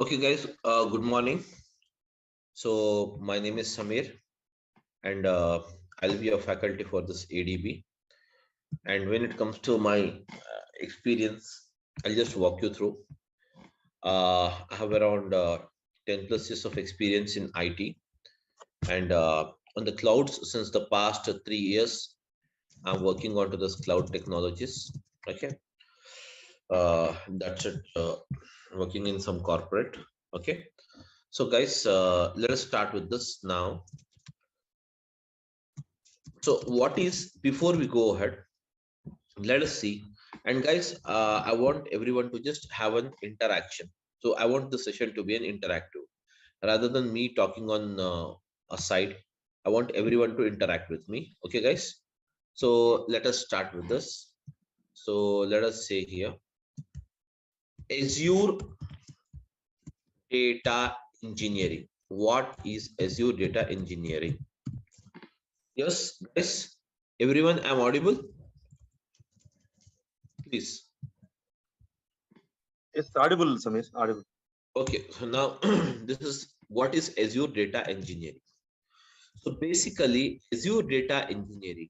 Okay, guys, good morning. So, my name is Samir, and I'll be a faculty for this ADB. And when it comes to my experience, I'll just walk you through. I have around 10 plus years of experience in IT and on the clouds since the past 3 years. I'm working onto this cloud technologies. Okay, that's it. Working in some corporate. Okay, so guys, let us start with this now. So what is, before we go ahead, let us see. And guys, I want everyone to just have an interaction. So I want the session to be an interactive rather than me talking on a side. I want everyone to interact with me. Okay, guys. So let us start with this. So let us say here, Azure data engineering. What is Azure data engineering? Yes, guys. Everyone, I'm audible. Please. It's audible, Samir. Audible. Okay, so now this is what is Azure data engineering. So basically, Azure data engineering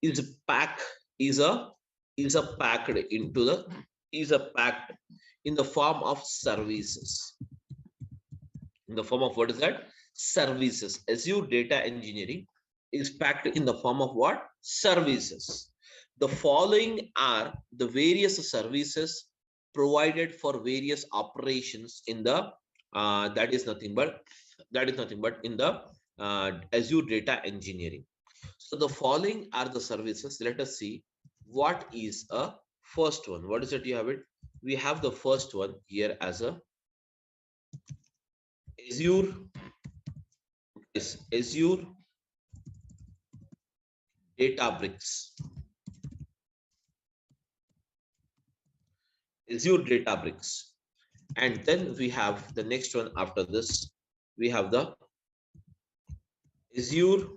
is pack is a packed into the is a packed in the form of services. In the form of what is that? Services. Azure data engineering is packed in the form of what? Services. The following are the various services provided for various operations in the that is nothing but in the Azure data engineering. So the following are the services. Let us see what is a first one. What is it? You have it. We have the first one here as a Azure. Is Azure Databricks. Azure Databricks. And then we have the next one after this. We have the Azure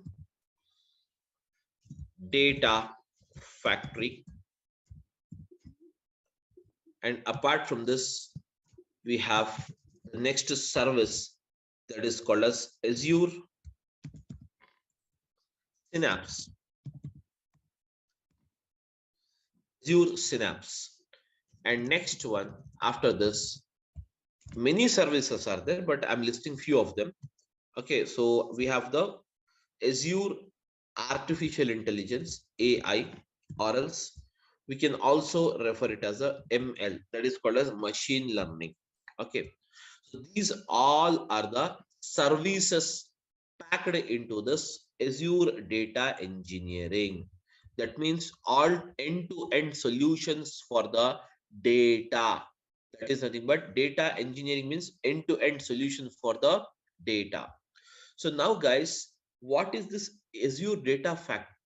Data Factory. And apart from this, we have the next service that is called as Azure Synapse. Azure Synapse. And next one after this, many services are there, but I'm listing few of them. Okay, so we have the Azure Artificial Intelligence, AI, or else we can also refer it as a ML, that is called as machine learning. Okay, so these all are the services packed into this Azure data engineering. That means all end-to-end solutions for the data. That is nothing but data engineering means end-to-end solutions for the data. So now, guys, what is this Azure data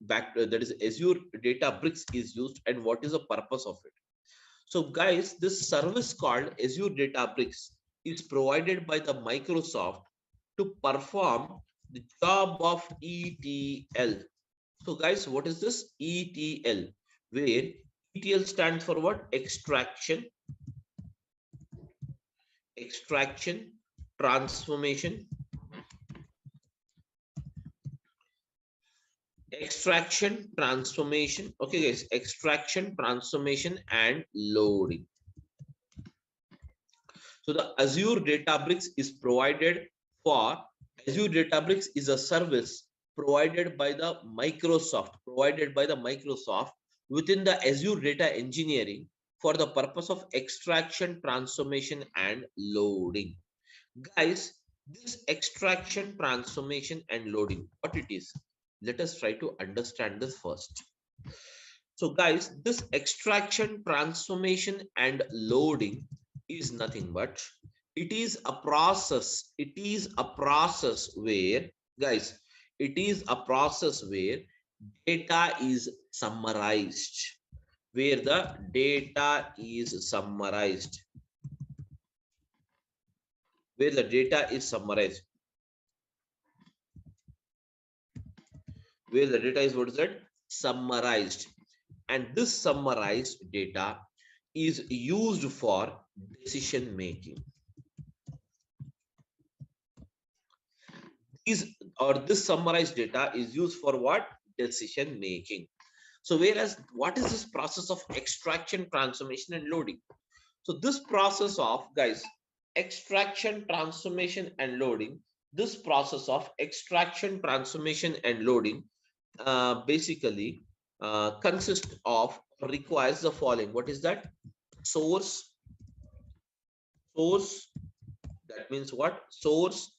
that is Azure Databricks is used, and what is the purpose of it? So, guys, this service called Azure Databricks is provided by the Microsoft to perform the job of ETL. So, guys, what is this ETL? Where ETL stands for what? Extraction, transformation, okay, guys, extraction, transformation, and loading. So the Azure Databricks is provided for Azure Databricks is a service provided by the Microsoft within the Azure data engineering for the purpose of extraction, transformation, and loading. Guys, this extraction, transformation, and loading, what it is? Let us try to understand this first. So guys, this extraction, transformation, and loading is nothing but it is a process. It is a process where, guys, it is a process where data is summarized. Where the data is summarized. Where the data is summarized. Where the data is, what is that? Summarized. And this summarized data is used for decision making. this summarized data is used for what? Decision making. So whereas what is this process of extraction, transformation, and loading? So this process of, guys, extraction, transformation, and loading, this process of extraction, transformation, and loading basically consists of, requires the following. What is that? Source, that means what? Source,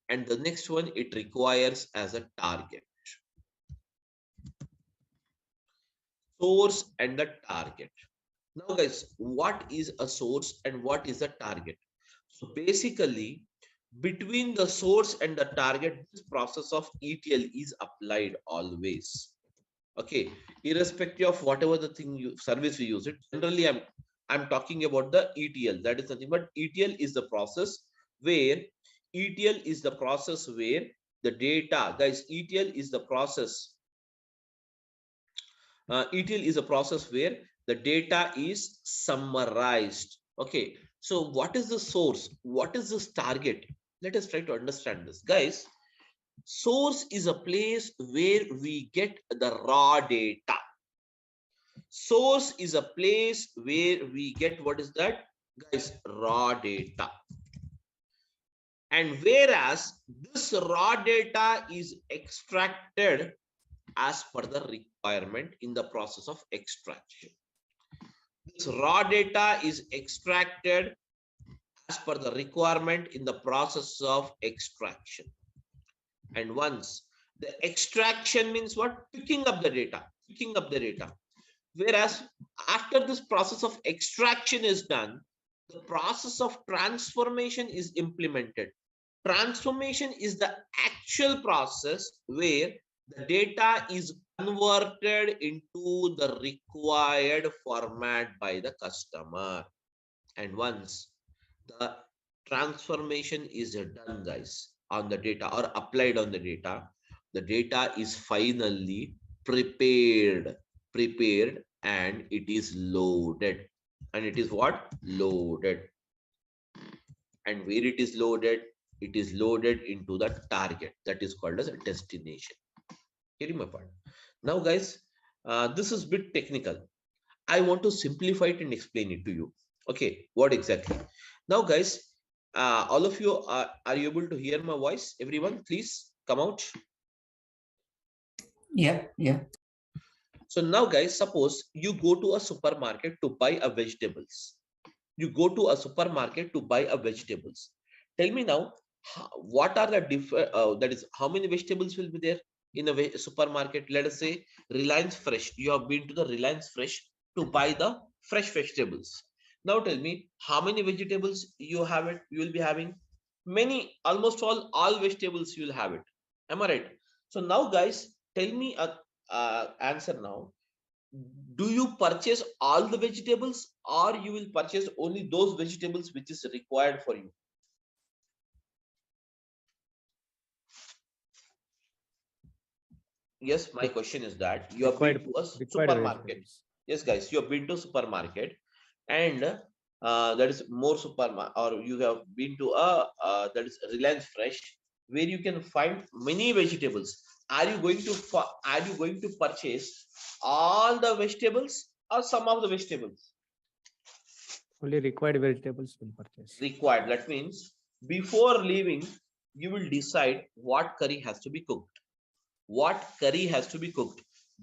and the next one, it requires as a target. Source and the target. Now guys, what is a source and what is a target? So basically, between the source and the target, this process of ETL is applied always. Okay, irrespective of whatever the thing service we use it. Generally, I'm talking about the ETL. That is nothing but ETL is the process where the data, guys, ETL is the process. ETL is a process where the data is summarized. Okay, so what is the source? What is this target? Let us try to understand this, guys. Source is a place where we get the raw data. Source is a place where we get, what is that, guys? Raw data. And whereas this raw data is extracted as per the requirement in the process of extraction. This raw data is extracted as per the requirement in the process of extraction. And once the extraction means what? Picking up the data. Whereas after this process of extraction is done, the process of transformation is implemented. Transformation is the actual process where the data is converted into the required format by the customer. And once the transformation is done, guys, on the data or applied on the data is finally prepared and it is loaded. And it is what? Loaded. And where it is loaded? It is loaded into the target, that is called as a destination. Getting my point? Now guys, this is a bit technical. I want to simplify it and explain it to you. Okay, what exactly? Now guys, all of you are you able to hear my voice? Everyone, please come out. Yeah. So now guys, suppose you go to a supermarket to buy a vegetables. Tell me now, what are the different, that is, how many vegetables will be there in a supermarket? Let us say Reliance Fresh. You have been to the Reliance Fresh to buy the fresh vegetables. Now tell me, how many vegetables you have it? You will be having many, almost all vegetables you will have it. Am I right? So now guys, tell me a answer now. Do you purchase all the vegetables or you will purchase only those vegetables which is required for you? Yes, my question is that you have been to a supermarket. Yes, guys, you have been to supermarket, and that is more supermarket, or you have been to a that is Reliance Fresh, where you can find many vegetables. Are you going to purchase all the vegetables or some of the vegetables? Only required vegetables will purchase. Required. That means before leaving, you will decide what curry has to be cooked.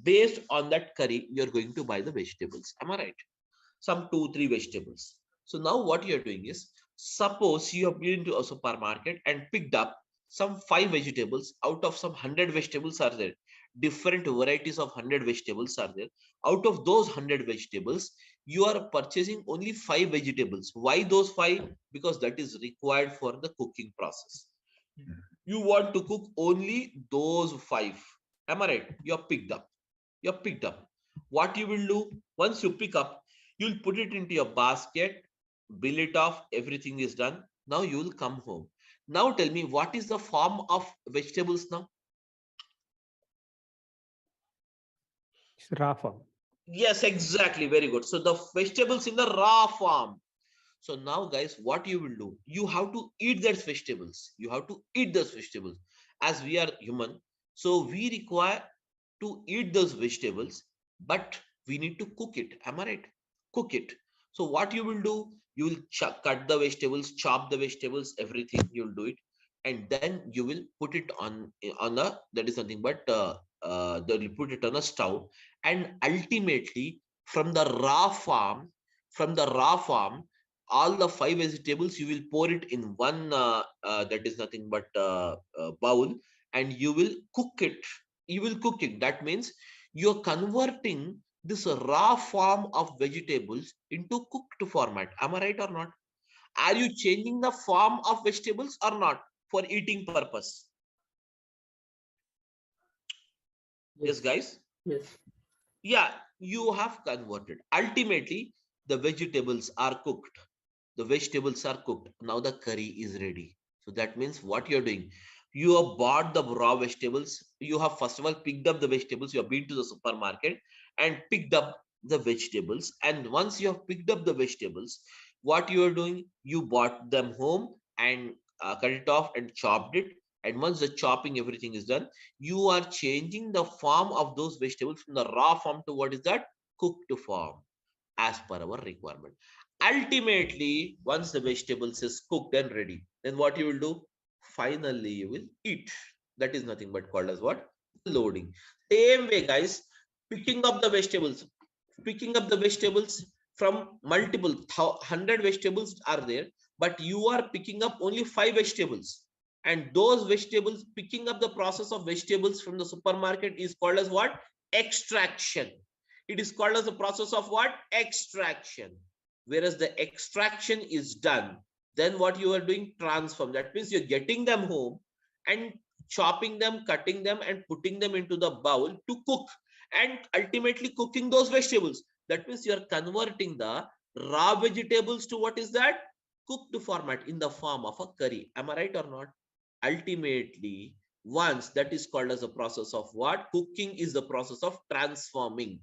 Based on that curry, you're going to buy the vegetables. Am I right? Some 2-3 vegetables. So now what you're doing is, suppose you have been to a supermarket and picked up some 5 vegetables out of some 100 vegetables are there. Different varieties of 100 vegetables are there. Out of those 100 vegetables, you are purchasing only 5 vegetables. Why those 5? Because that is required for the cooking process. You want to cook only those 5. Am I right? You're picked up. What you will do, once you pick up, you'll put it into your basket, bill it off, everything is done. Now you will come home. Now tell me, what is the form of vegetables now? It's raw form. Yes, exactly. Very good. So the vegetables in the raw form. So now guys, what you will do, you have to eat those vegetables. as we are human, so we require to eat those vegetables, but we need to cook it. Am I right? Cook it. So what you will do, you will cut the vegetables, chop the vegetables, everything you'll do it, and then you will put it on a, that is nothing but you put it on a stove, and ultimately from the raw farm, all the five vegetables you will pour it in one that is nothing but bowl, and you will cook it. You will cook it. That means you're converting this raw form of vegetables into cooked format. Am I right or not? Are you changing the form of vegetables or not for eating purpose? Yes, guys. Yes. Yeah, you have converted. Ultimately, the vegetables are cooked. The vegetables are cooked. Now the curry is ready. So that means what you're doing, you have bought the raw vegetables. You have first of all picked up the vegetables. You have been to the supermarket and picked up the vegetables. And once you have picked up the vegetables, what you are doing, you bought them home and cut it off and chopped it. And once the chopping, everything is done, you are changing the form of those vegetables from the raw form to what is that? Cooked form, as per our requirement. Ultimately, once the vegetables is cooked and ready, then what you will do? Finally, you will eat. That is nothing but called as what? Loading. Same way, guys, picking up the vegetables. Picking up the vegetables from multiple 100 vegetables are there, but you are picking up only 5 vegetables. And those vegetables, picking up the process of vegetables from the supermarket is called as what? Extraction. It is called as the process of what? Extraction. Whereas the extraction is done, then what you are doing? Transform. That means you're getting them home and chopping them, cutting them, and putting them into the bowl to cook, and ultimately cooking those vegetables. That means you are converting the raw vegetables to what is that? Cooked format in the form of a curry. Am I right or not? Ultimately, once that is called as a process of what? Cooking is the process of transforming.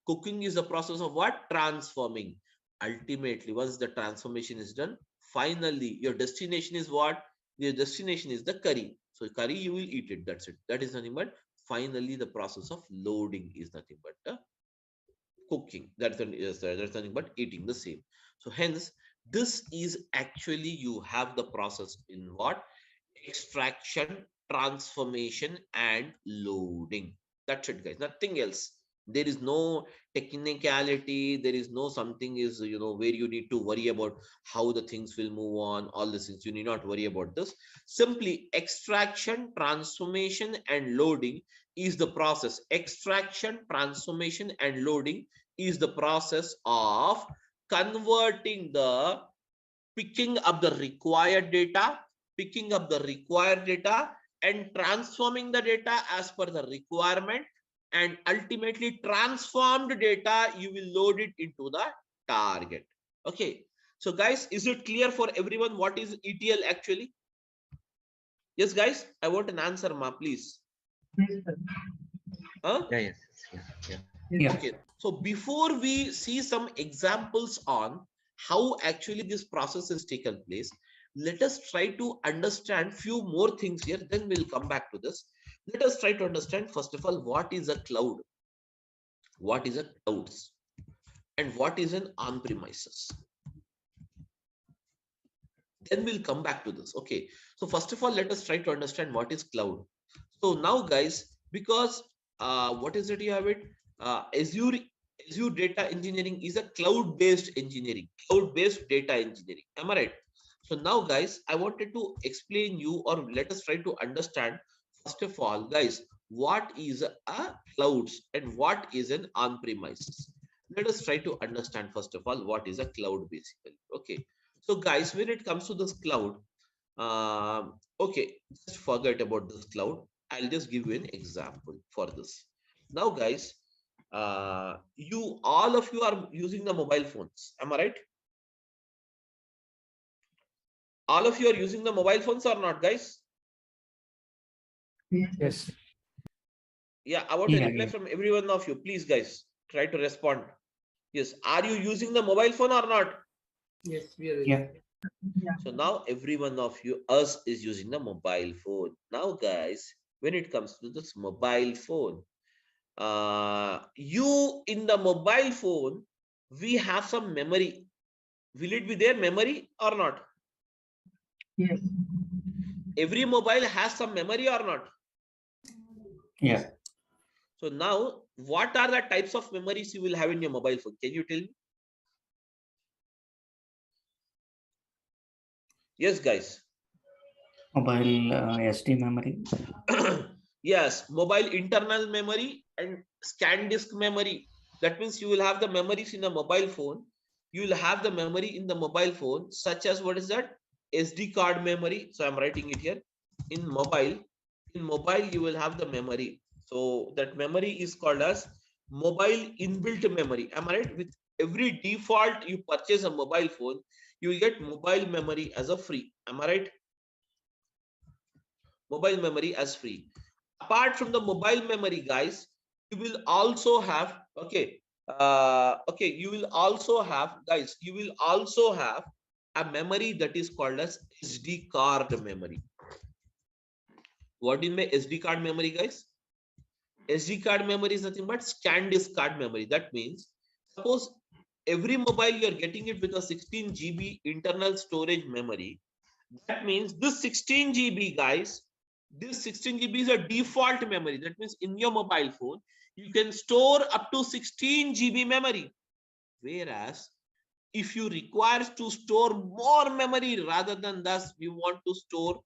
Cooking is the process of what? Transforming. Ultimately, once the transformation is done, finally your destination is what? Your destination is the curry. So curry, you will eat it. That's it. That is nothing but finally the process of loading is nothing but cooking. That's nothing but eating the same. So hence, this is actually you have the process in what? Extraction, transformation, and loading. That's it, guys. Nothing else. There is no technicality. There is no something is, where you need to worry about how the things will move on. All the things you need not worry about this. Simply extraction, transformation, and loading is the process. Extraction, transformation, and loading is the process of converting the picking up the required data, and transforming the data as per the requirement, and ultimately transformed data you will load it into the target. Okay, so guys, is it clear for everyone what is ETL actually? Yes, guys, I want an answer, ma, please. Huh? Yeah, Yeah. Okay, so before we see some examples on how actually this process is taken place, let us try to understand few more things here, then we'll come back to this. Let us try to understand first of all what is a cloud, what is a clouds, and what is an on-premises. Then we'll come back to this. Okay, so first of all, let us try to understand what is cloud. So now, guys, because what is it you have it? Azure data engineering is a cloud-based engineering, cloud-based data engineering. Am I right? So now, guys, I wanted to explain you, or let us try to understand first of all, guys, what is a clouds and what is an on-premises. Let us try to understand first of all what is a cloud basically. Okay, so guys, when it comes to this cloud, okay, just forget about this cloud. I'll just give you an example for this. Now, guys, all of you are using the mobile phones. Am I right? All of you are using the mobile phones or not, guys? Yes. Yeah, I want a reply from every one of you. Please, guys, try to respond. Yes, are you using the mobile phone or not? Yes, we are. Yeah. So now every one of you, us, is using the mobile phone. Now, guys, when it comes to this mobile phone, you in the mobile phone, we have some memory. Will it be there, memory or not? Yes. Every mobile has some memory or not? Yes. So now, what are the types of memories you will have in your mobile phone? Can you tell me? Yes, guys. Mobile SD memory. Yes, mobile internal memory and scan disk memory. That means you will have the memories in a mobile phone. You will have the memory in the mobile phone, such as what is that? SD card memory. So I'm writing it here. In mobile, you will have the memory. So that memory is called as mobile inbuilt memory. Am I right? With every default you purchase a mobile phone, you will get mobile memory as a free. Am I right? Mobile memory as free. Apart from the mobile memory, guys, you will also have, you will also have, guys, you will also have a memory that is called as SD card memory. What do you mean SD card memory, guys? SD card memory is nothing but scan disk card memory. That means, suppose every mobile you are getting it with a 16 GB internal storage memory. That means this 16 GB, guys, this 16 GB is a default memory. That means in your mobile phone, you can store up to 16 GB memory. Whereas if you require to store more memory rather than thus, you want to store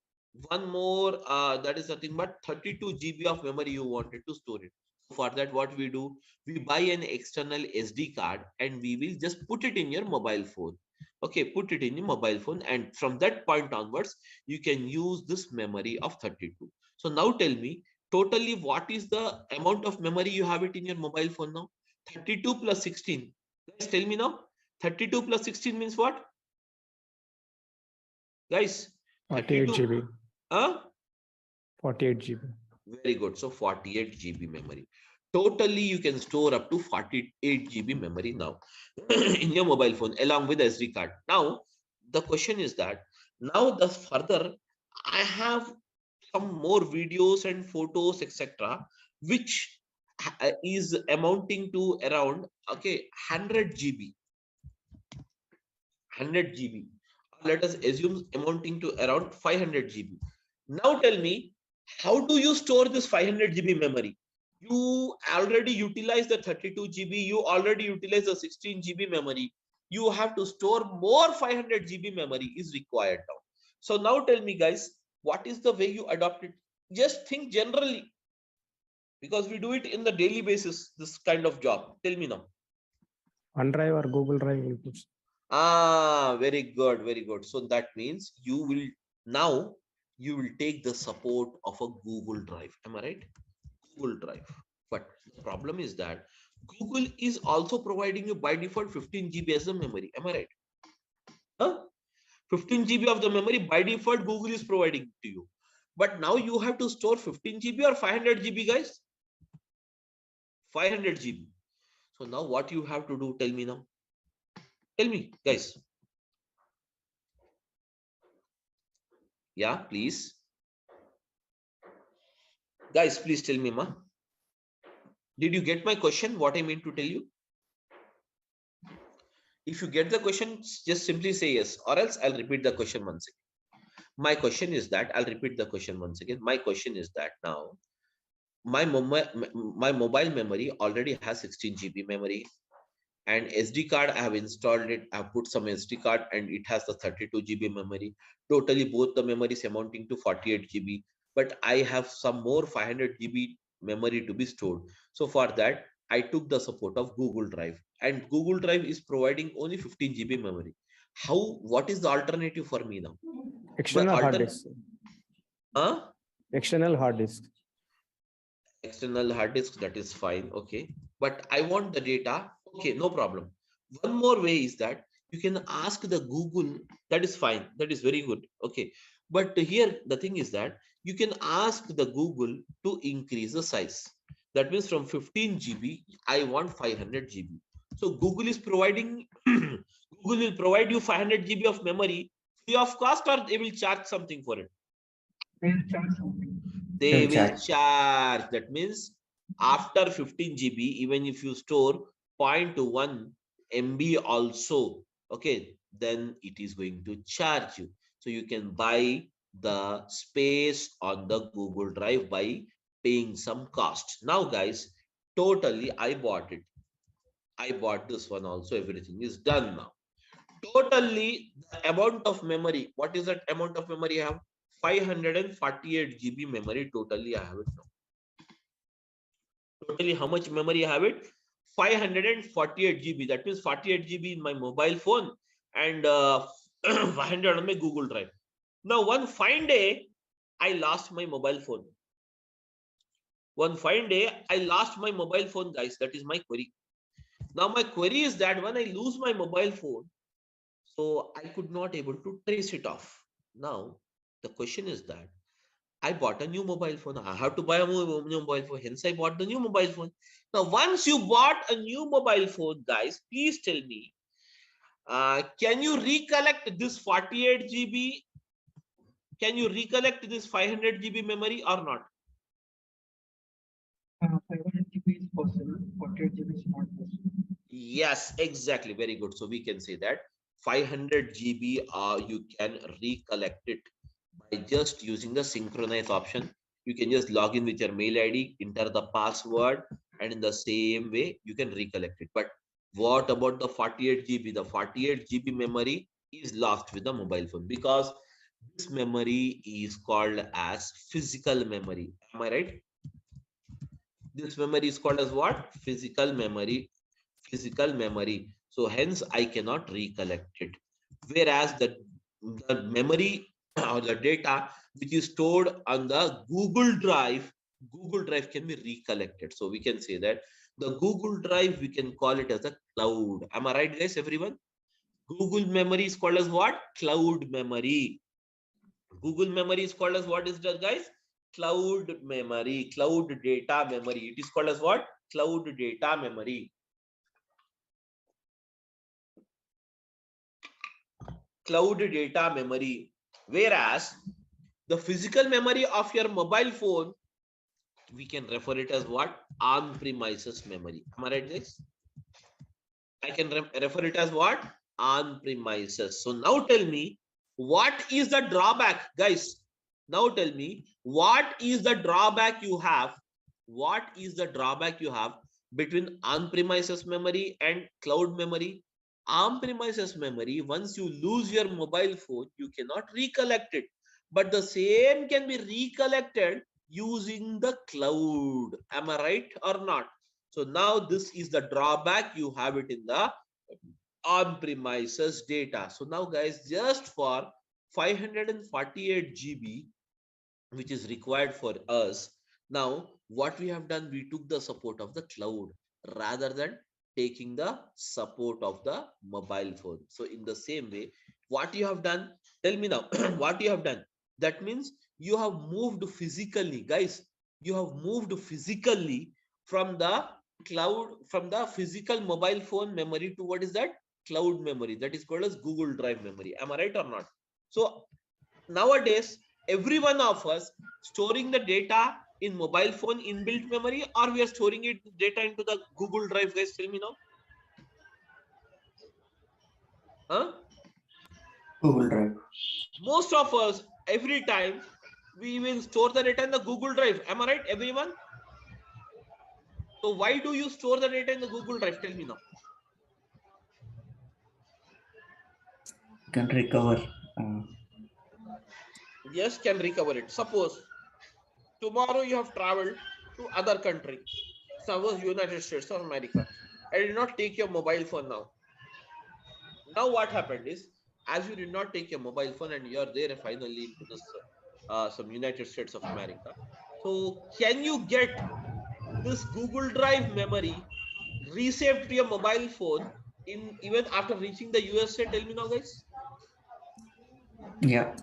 one more, that is nothing but 32 GB of memory you wanted to store it. For that, what we do, we buy an external SD card and we will just put it in your mobile phone. Okay, put it in your mobile phone, and from that point onwards, you can use this memory of 32. So now tell me, totally what is the amount of memory you have it in your mobile phone now? 32 plus 16. Guys, tell me now. 32 plus 16 means what? Guys, 48 32. GB. Huh? 48 GB. Very good. So 48 GB memory. Totally, you can store up to 48 GB memory now in your mobile phone along with SD card. Now, the question is that now the further I have some more videos and photos, etc., which is amounting to around 100 GB. 100 GB. Let us assume amounting to around 500 GB. Now tell me, how do you store this 500 GB memory? You already utilize the 32 GB, you already utilize the 16 GB memory. You have to store more 500 GB memory is required now. So now tell me, guys, what is the way you adopt it? Just think generally, because we do it in the daily basis, this kind of job. Tell me now. OneDrive or Google Drive will put. Very good, very good. So that means you will now you will take the support of a Google Drive. Am I right? Google Drive. But the problem is that Google is also providing you by default 15 GB as a memory. Am I right? Huh? 15 GB of the memory by default Google is providing to you. But now you have to store 15 GB or 500 GB, guys? 500 GB. So now what you have to do, tell me now. Tell me, guys. Yeah, please. Guys, please tell me, ma. Did you get my question? What I mean to tell you? If you get the question, just simply say yes, or else I'll repeat the question once again. My question is that I'll repeat the question once again. My question is that now my mobile memory already has 16 GB memory, and SD card I have installed it. I've put some SD card and it has the 32 GB memory. Totally both the memories amounting to 48 GB, but I have some more 500 GB memory to be stored. So for that, I took the support of Google Drive, and Google Drive is providing only 15 GB memory. What is the alternative for me now? External hard disk. Huh? External hard disk. External hard disk, that is fine. Okay, but I want the data. Okay, no problem. One more way is that you can ask the Google. That is fine, that is very good. Okay, but here the thing is that you can ask the Google to increase the size. That means from 15 GB I want 500 GB. So Google is providing Google will provide you 500 GB of memory, free of cost, or they will charge something for it? They'll charge something. They They'll will charge. charge. That means after 15 GB, even if you store 0.1 MB also, okay, then it is going to charge you. So you can buy the space on the Google Drive by paying some cost. Now, guys, totally, I bought it. I bought this one also. Everything is done now. Totally, the amount of memory. What is that amount of memory I have? 548 GB memory. Totally, I have it now. Totally, how much memory I have it? 548 GB. That means 48 GB in my mobile phone and 500 on my Google Drive. Now, one fine day, I lost my mobile phone. One fine day, I lost my mobile phone, guys. That is my query. Now, my query is that when I lose my mobile phone, so I could not able to trace it off. Now, the question is that I bought a new mobile phone. I have to buy a new mobile phone. Hence, I bought the new mobile phone. Now, once you bought a new mobile phone, guys, please tell me, can you recollect this 48 GB? Can you recollect this 500 GB memory or not? 500 GB is possible, 48 GB is not possible. Yes, exactly. Very good. So we can say that 500 GB, you can recollect it by just using the synchronize option. You can just log in with your mail ID, enter the password, and in the same way, you can recollect it. But what about the 48 GB? The 48 GB memory is lost with the mobile phone because this memory is called as physical memory. Am I right? This memory is called as what? Physical memory. Physical memory. So hence I cannot recollect it. Whereas the memory or the data which is stored on the Google Drive can be recollected. So we can say that the Google Drive, we can call it as a cloud. Am I right, guys, everyone? Google memory is called as what? Cloud memory. Google memory is called as what is that, guys? Cloud memory, cloud data memory. It is called as what? Cloud data memory. Cloud data memory. Whereas the physical memory of your mobile phone, we can refer it as what? On-premises memory. Am I right, guys? I can refer it as what? On-premises. So now tell me, what is the drawback, guys? Now tell me, what is the drawback you have? What is the drawback you have between on-premises memory and cloud memory? On-premises memory, once you lose your mobile phone, you cannot recollect it. But the same can be recollected using the cloud. Am I right or not? So now this is the drawback. You have it in the on-premises data. So now, guys, just for 548 GB, which is required for us, now what we have done, we took the support of the cloud rather than taking the support of the mobile phone. So in the same way, what you have done, tell me now, what you have done? That means you have moved physically, guys. You have moved physically from the cloud, from the physical mobile phone memory to what is that? Cloud memory. That is called as Google Drive memory. Am I right or not? So nowadays, every one of us storing the data in mobile phone inbuilt memory, or we are storing it data into the Google Drive, guys, tell me now. Huh? Google Drive. Most of us, every time we will store the data in the Google Drive. Am I right, everyone? So why do you store the data in the Google Drive? Tell me now. You can recover. Yes, can recover it. Suppose tomorrow you have traveled to other country, suppose United States or America, and did not take your mobile phone now. Now what happened is, as you did not take your mobile phone and you're there finally into this some United States of America, so can you get this Google Drive memory resaved to your mobile phone in even after reaching the USA? Tell me now, guys. Yeah.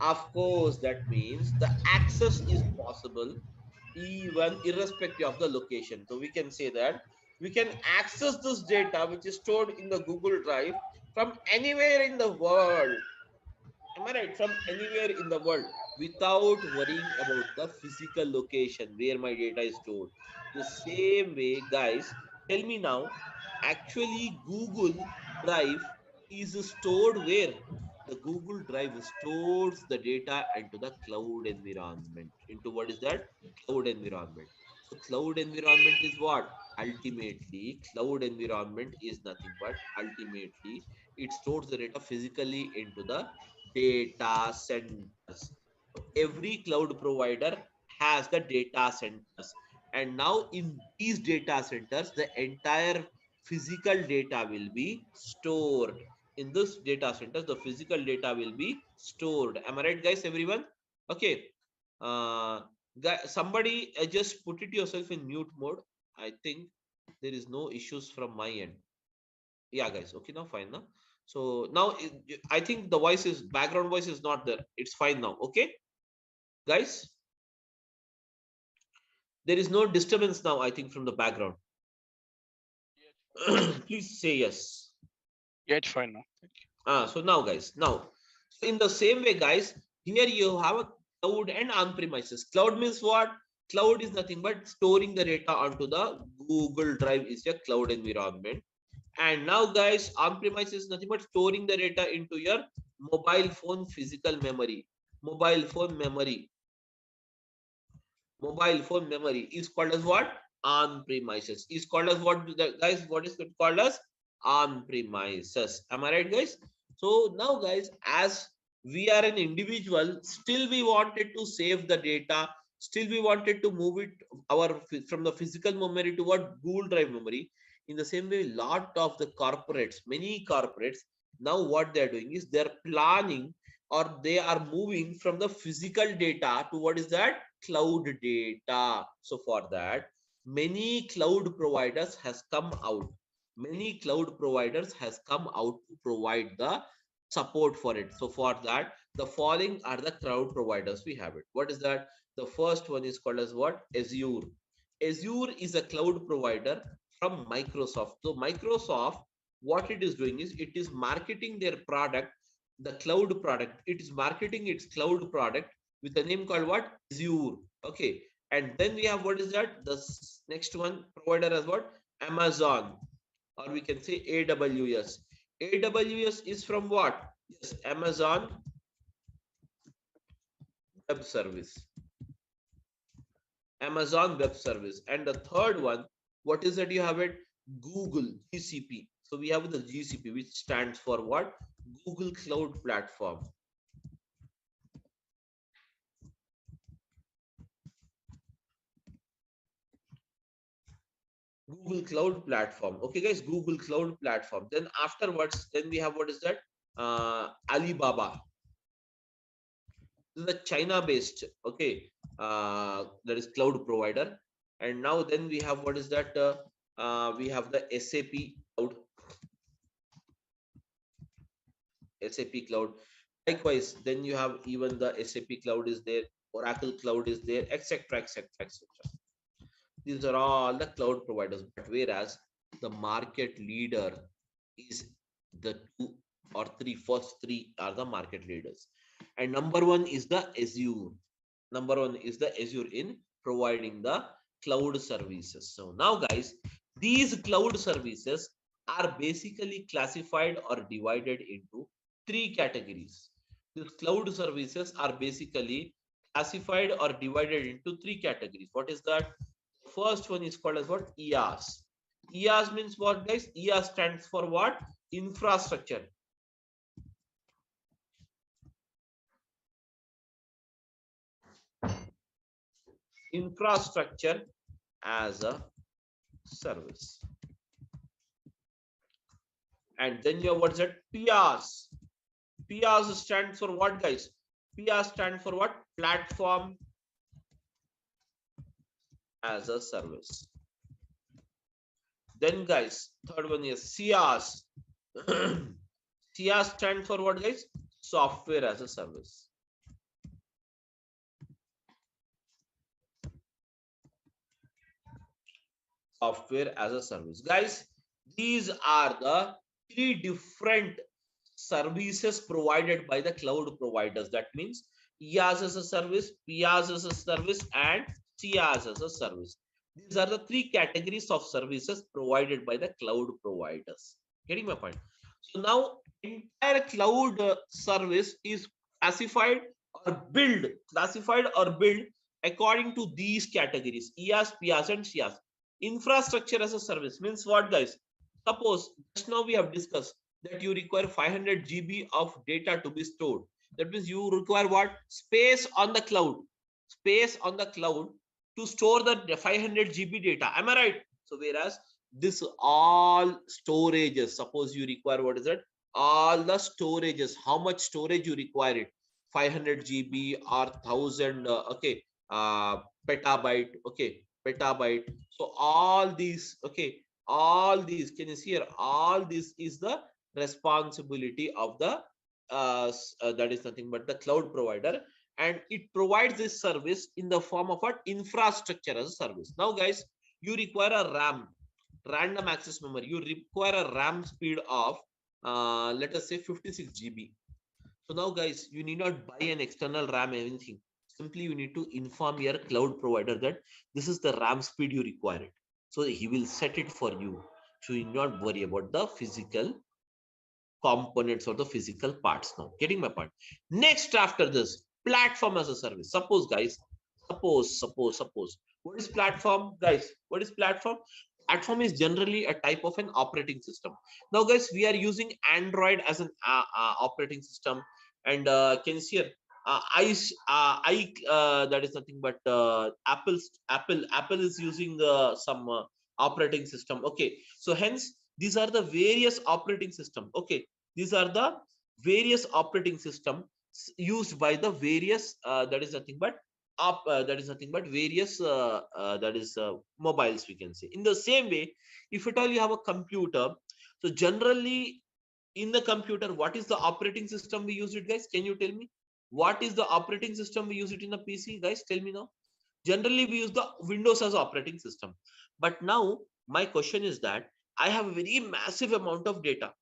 Of course, that means the access is possible even irrespective of the location. So we can say that we can access this data which is stored in the Google Drive from anywhere in the world. Am I right? From anywhere in the world without worrying about the physical location where my data is stored. The same way, guys, tell me now, actually Google Drive is stored where? The Google Drive stores the data into the cloud environment. Into what is that? Cloud environment. So cloud environment is what? Ultimately, cloud environment is nothing but ultimately it stores the data physically into the data centers. Every cloud provider has the data centers, and now in these data centers the entire physical data will be stored. In this data centers the physical data will be stored. Am I right, guys? Everyone? Okay. uh Somebody just put it yourself in mute mode. I think there is no issues from my end. Yeah, guys. Okay, now fine now. So now I think the voice is background voice is not there. It's fine now. Okay, guys. There is no disturbance now, I think, from the background. Please say yes. Yeah, it's fine now. So now, guys, now, so in the same way, guys, here you have a cloud and on-premises. Cloud means what? Cloud is nothing but storing the data onto the Google Drive is a cloud environment. And now, guys, on-premise is nothing but storing the data into your mobile phone physical memory. Mobile phone memory. Mobile phone memory is called as what? On premises. Is called as what, guys? What is it called as? On premises. Am I right, guys? So now, guys, as we are an individual, still we wanted to save the data. Still we wanted to move it our from the physical memory to what? Google Drive memory. In the same way, lot of the corporates, many corporates, now what they are doing is they are planning or they are moving from the physical data to what is that? Cloud data. So for that, many cloud providers has come out. Many cloud providers has come out to provide the support for it. So for that, the following are the cloud providers we have it. What is that? The first one is called as what? Azure. Azure is a cloud provider from Microsoft. So Microsoft, what it is doing is it is marketing their product, the cloud product. It is marketing its cloud product with a name called what? Azure. Okay. And then we have what is that? The next one provider as what? Amazon, or we can say AWS. AWS is from what? Yes, Amazon Web Service. Amazon Web Service. And the third one, what is that you have it? Google, GCP. So we have the GCP, which stands for what? Google Cloud Platform. Google Cloud Platform. Okay, guys, Google Cloud Platform. Then afterwards, then we have what is that? Alibaba. This is a China-based, okay, that is cloud provider. And now then we have what is that? We have the SAP Cloud. SAP Cloud. Likewise, then you have even the SAP Cloud is there, Oracle Cloud is there, etc., etc., etc. These are all the cloud providers. But whereas the market leader is the two or three, first three are the market leaders. And number one is the Azure. Number one is the Azure in providing the cloud services. So now, guys, these cloud services are basically classified or divided into three categories. These cloud services are basically classified or divided into three categories. What is that? First one is called as what? EAS. EAS means what, guys? EAS stands for what? Infrastructure. Infrastructure as a service. And then you have what's that? PaaS. PaaS stands for what, guys? PaaS stands for what? Platform as a service. Then, guys, third one is CaaS. CaaS stands for what, guys? Software as a service. Software as a service. Guys, these are the three different services provided by the cloud providers. That means IaaS as a service, PaaS as a service, and CaaS as a service. These are the three categories of services provided by the cloud providers. Getting my point? So now entire cloud service is classified or built according to these categories: IaaS, PaaS, and CaaS. Infrastructure as a service means what, guys? Suppose just now we have discussed that you require 500 GB of data to be stored. That means you require what? Space on the cloud. Space on the cloud to store the 500 GB data. Am I right? So whereas this all storages, suppose you require, what is it? All the storages, how much storage you require it? 500 GB or 1000, okay, petabyte, okay, petabyte. So all these, okay, all these, can you see here? All this is the responsibility of the that is nothing but the cloud provider, and it provides this service in the form of what? Infrastructure as a service. Now guys, you require a RAM, random access memory. You require a RAM speed of let us say 56 GB. So now guys, you need not buy an external RAM, anything. Simply you need to inform your cloud provider that this is the RAM speed you require it. So he will set it for you. So you need not worry about the physical components or the physical parts. Now getting my point? Next, after this, platform as a service. Suppose guys, suppose what is platform, guys? What is platform? Platform is generally a type of an operating system. Now guys, we are using Android as an operating system, and can you see here, that is nothing but Apple is using some operating system. Okay, so hence these are the various operating system. Okay, these are the various operating system used by the various that is nothing but various mobiles, we can say. In the same way, if at all you have a computer, so generally in the computer, what is the operating system we use it, guys? Can you tell me what is the operating system we use it in a PC, guys? Tell me now. Generally we use the Windows as operating system. But now my question is that I have a very massive amount of data,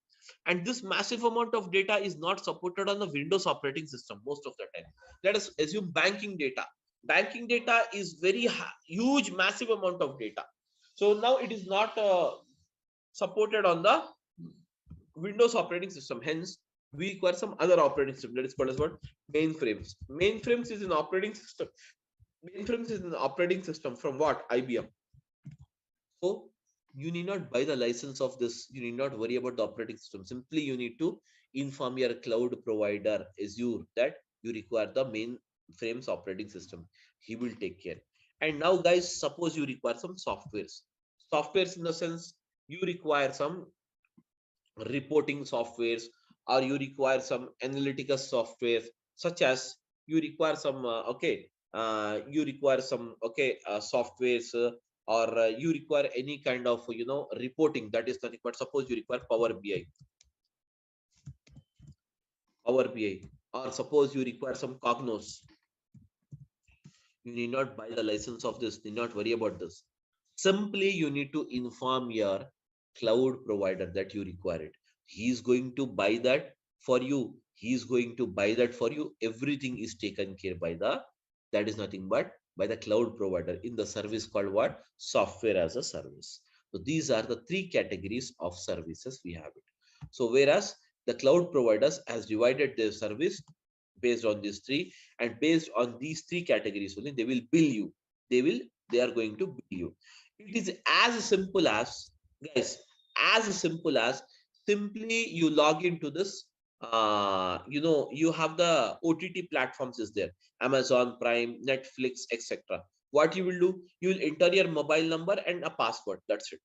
and this massive amount of data is not supported on the Windows operating system most of the time. Let us assume banking data. Banking data is very huge, massive amount of data. So now it is not supported on the Windows operating system. Hence, we require some other operating system that is called as what? Mainframes. Mainframes is an operating system. Mainframes is an operating system from what? IBM. So you need not buy the license of this. You need not worry about the operating system. Simply you need to inform your cloud provider Azure that you require the mainframes operating system. He will take care. And now guys, suppose you require some softwares. Softwares in the sense you require some reporting softwares, or you require some analytical software, such as you require some you require some softwares, or you require any kind of reporting. That is nothing but, suppose you require Power BI, or suppose you require some Cognos. You need not buy the license of this, need not worry about this. Simply you need to inform your cloud provider that you require it. He is going to buy that for you. He is going to buy that for you. Everything is taken care by the, that is nothing but by the cloud provider in the service called what? Software as a service. So these are the three categories of services we have it. So whereas the cloud providers has divided their service based on these three, and based on these three categories only they will bill you. They are going to bill you. It is as simple as, guys, as simple as, simply you log into this, you have the OTT platforms is there, Amazon Prime, Netflix, etc. What you will do, you will enter your mobile number and a password. That's it.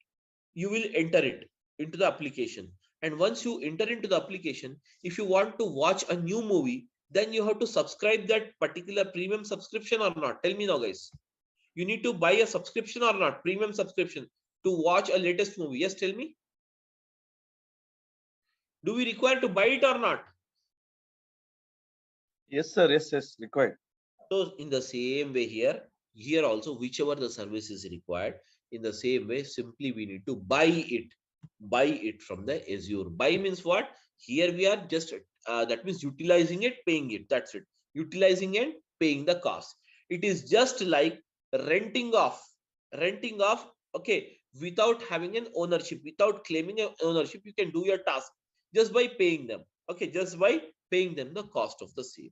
You will enter it into the application, and once you enter into the application, if you want to watch a new movie, then you have to subscribe that particular premium subscription or not. Tell me now, guys. You need to buy a subscription or not, premium subscription, to watch a latest movie. Yes, tell me. Do we require to buy it or not? Yes, sir. Yes, required. So in the same way here also, whichever the service is required, in the same way, simply we need to buy it. buy it from the Azure. Buy means what? Here we are just that means utilizing it, paying it. That's it. Utilizing and paying the cost. It is just like renting off, renting off. Okay, without having an ownership, without claiming an ownership, you can do your task just by paying them. Okay, just by paying them the cost of the same.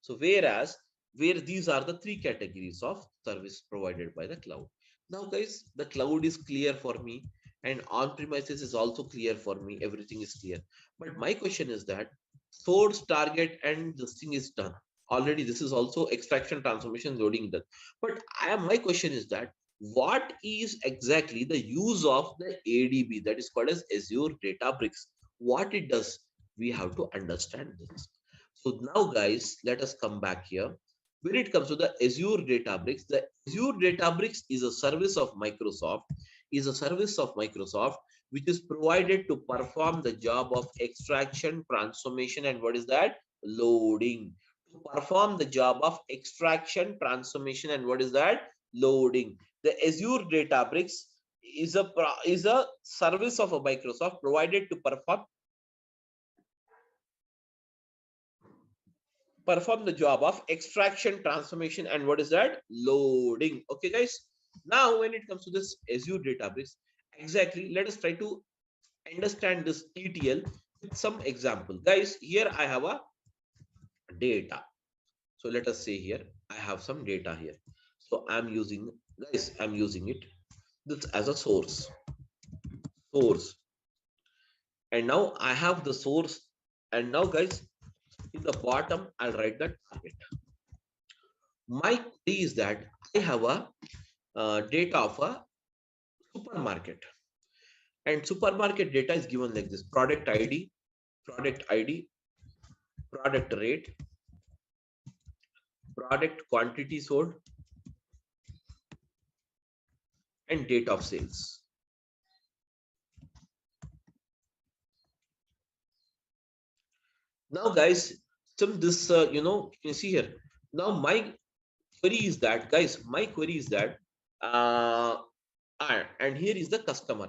So whereas where these are the three categories of service provided by the cloud. Now guys, the cloud is clear for me and on premises is also clear for me. Everything is clear. But my question is that source, target, and this thing is done already. This is also extraction, transformation, loading done. But my question is that what is exactly the use of the ADB, that is called as Azure Databricks? What it does? We have to understand this. So now guys, let us come back here. When it comes to the Azure Databricks, the Azure Databricks is a service of Microsoft, which is provided to perform the job of extraction, transformation, and what is that? Loading. To perform the job of extraction, transformation, and what is that? Loading. The Azure Databricks is a service of a Microsoft provided to perform the job of extraction, transformation, and what is that? Loading. Okay, guys. Now, when it comes to this Azure Databricks, exactly, let us try to understand this ETL with some example. Guys, here I have a data. So let us say here, I have some data here. So I'm using, guys, I'm using it this as a source. And now I have the source. And now, guys, in the bottom, I'll write the target. My query is that I have a data of a supermarket, and supermarket data is given like this: product ID, product rate, product quantity sold, and date of sales. Now guys, some this you can see here. Now my query is that, guys, my query is that and here is the customer.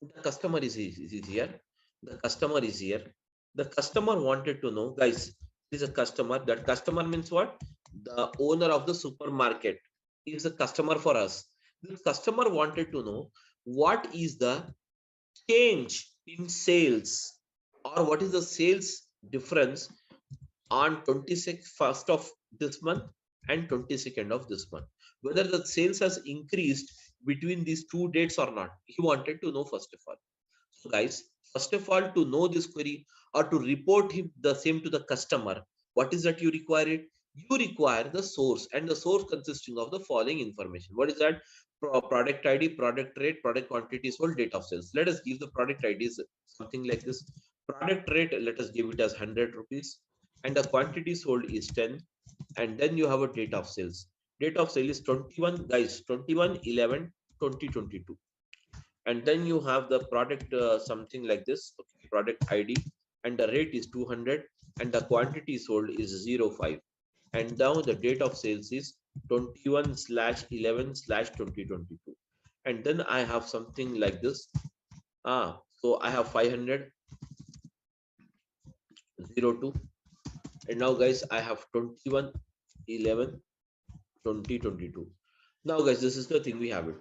The customer is here. The customer is here. The customer wanted to know, guys, is a customer. That customer means what? The owner of the supermarket is a customer for us. This customer wanted to know what is the change in sales, or what is the sales difference on 21st of this month and 22nd of this month, whether the sales has increased between these two dates or not. He wanted to know first of all. So guys, first of all, to know this query or to report him the same to the customer, what is that you require it? You require the source, and the source consisting of the following information. What is that? Product ID, product rate, product quantity sold, date of sales. Let us give the product IDs something like this. Product rate, let us give it as 100 rupees, and the quantity sold is 10, and then you have a date of sales. Date of sale is 21, guys, 21/11/2022. And then you have the product something like this, okay, product ID, and the rate is 200, and the quantity sold is 05, and now the date of sales is 21/11/2022. And then I have something like this. So I have 500/02, and now guys I have 21/11/2022. Now guys, this is the thing we have it.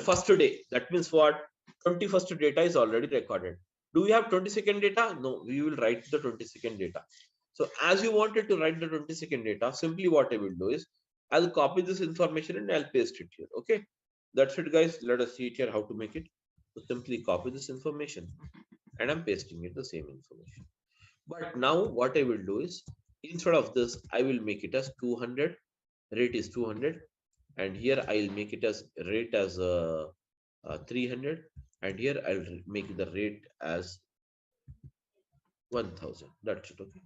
First day, that means what? 21st data is already recorded. Do we have 22nd data? No, we will write the 22nd data. So as you wanted to write the 22nd data, simply what I will do is I'll copy this information and I'll paste it here. Okay, that's it guys. Let us see it here how to make it. So simply copy this information and I'm pasting it the same information. But now what I will do is, instead of this, I will make it as 200. Rate is 200, and here I'll make it as rate as 300, and here I'll make the rate as 1000. That's it. Okay,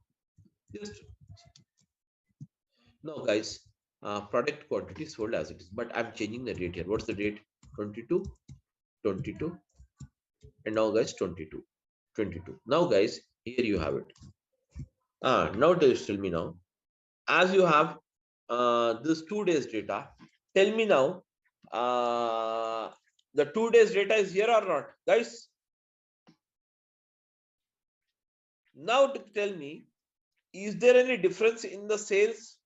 just now guys, product quantity sold as it is, but I'm changing the date here. What's the date? 22, 22, and now guys 22, 22. Now guys, here you have it. Now tell me now, as you have this 2 days data, tell me now, the 2 days data is here or not, guys? Now tell me, is there any difference in the sales?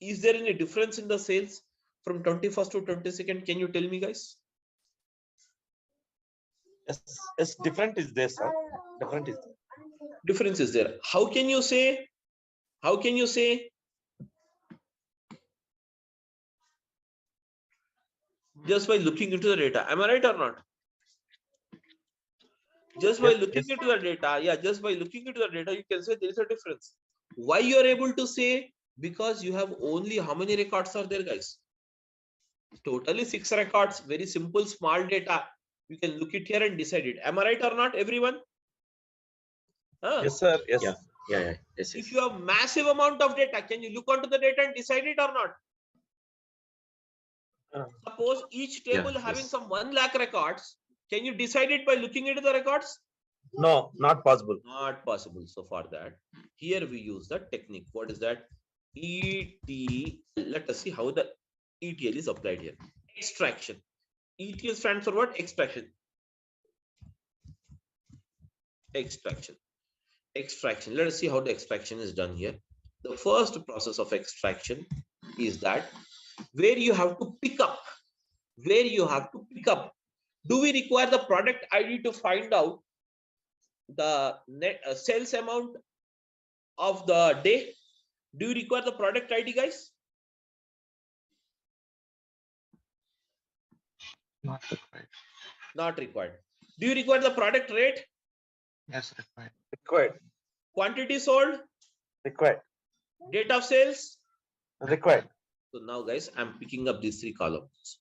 Is there any difference in the sales from 21st to 22nd? Can you tell me, guys? Yes, different is there, sir. Different is there. Difference is there. How can you say? How can you say? Just by looking into the data. Am I right or not? Just by Yes, looking yes. into the data, yeah, just by looking into the data, you can say there is a difference. Why you are able to say? Because you have only how many records are there, guys? Totally 6 records. Very simple, small data. You can look it here and decide it. Am I right or not, everyone? Huh? Yes, sir. Yes. Yeah. Yes. If you have massive amount of data, can you look onto the data and decide it or not? Suppose each table having some 1 lakh records. Can you decide it by looking into the records? No, not possible. Not possible. So for that, here we use the technique. What is that? ETL. Let us see how the ETL is applied here. Extraction. ETL stands for what? Extraction. Extraction. Let us see how the extraction is done here. The first process of extraction is that where you have to pick up. Do we require the product ID to find out the net sales amount of the day? Do you require the product ID, guys? Not required. Not required. Do you require the product rate? Yes, required. Required. Quantity sold? Required. Date of sales? Required. So now, guys, I'm picking up these 3 columns.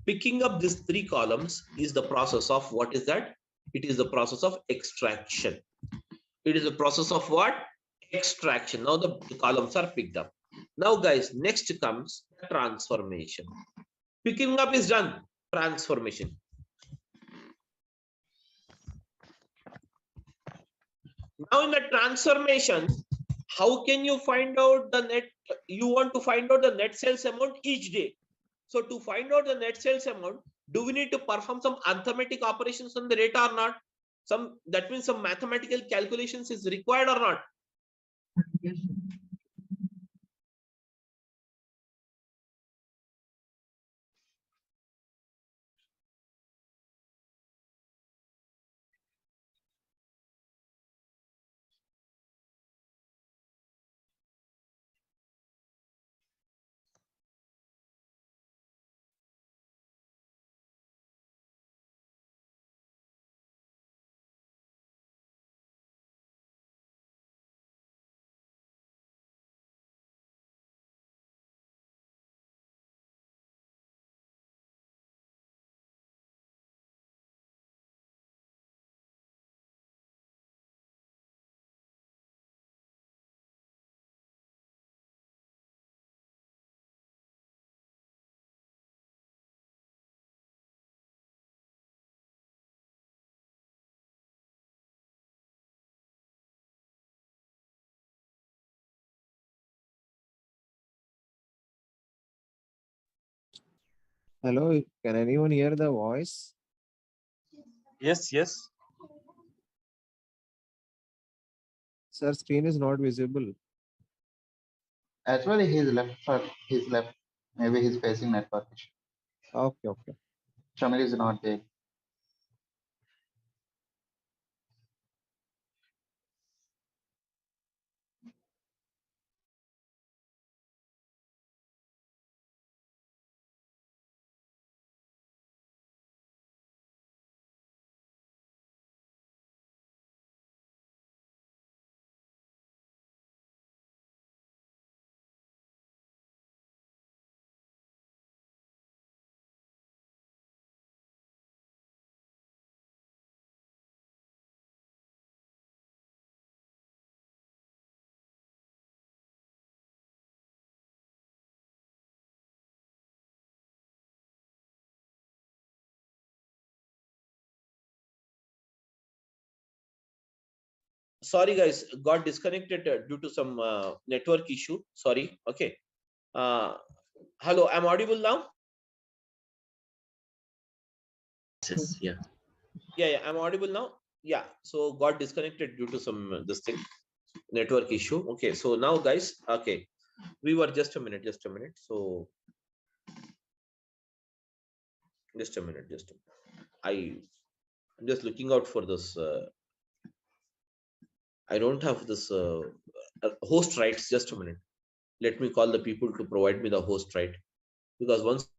Picking up these 3 columns is the process of what is that? It is the process of extraction. It is a process of what? Extraction. Now the columns are picked up. Now, guys, next comes transformation. Picking up is done. Transformation. Now in the transformation, how can you find out the net? You want to find out the net sales amount each day. So to find out the net sales amount, do we need to perform some arithmetic operations on the data or not? That means some mathematical calculations is required or not? Yes, sir. Hello, can anyone hear the voice? Yes, yes. Sir, screen is not visible. Actually, he's left. He's left. Maybe he's facing network issue. Okay. Shamil is not there. Sorry, guys, got disconnected due to some network issue. Sorry. Okay. Hello, I'm audible now? Yes. Yeah, I'm audible now. Yeah, so got disconnected due to some this thing, network issue. Okay, so now guys, okay, we were just a minute. So just a minute. I'm just looking out for this. I don't have this host rights. Just a minute. Let me call the people to provide me the host right, because once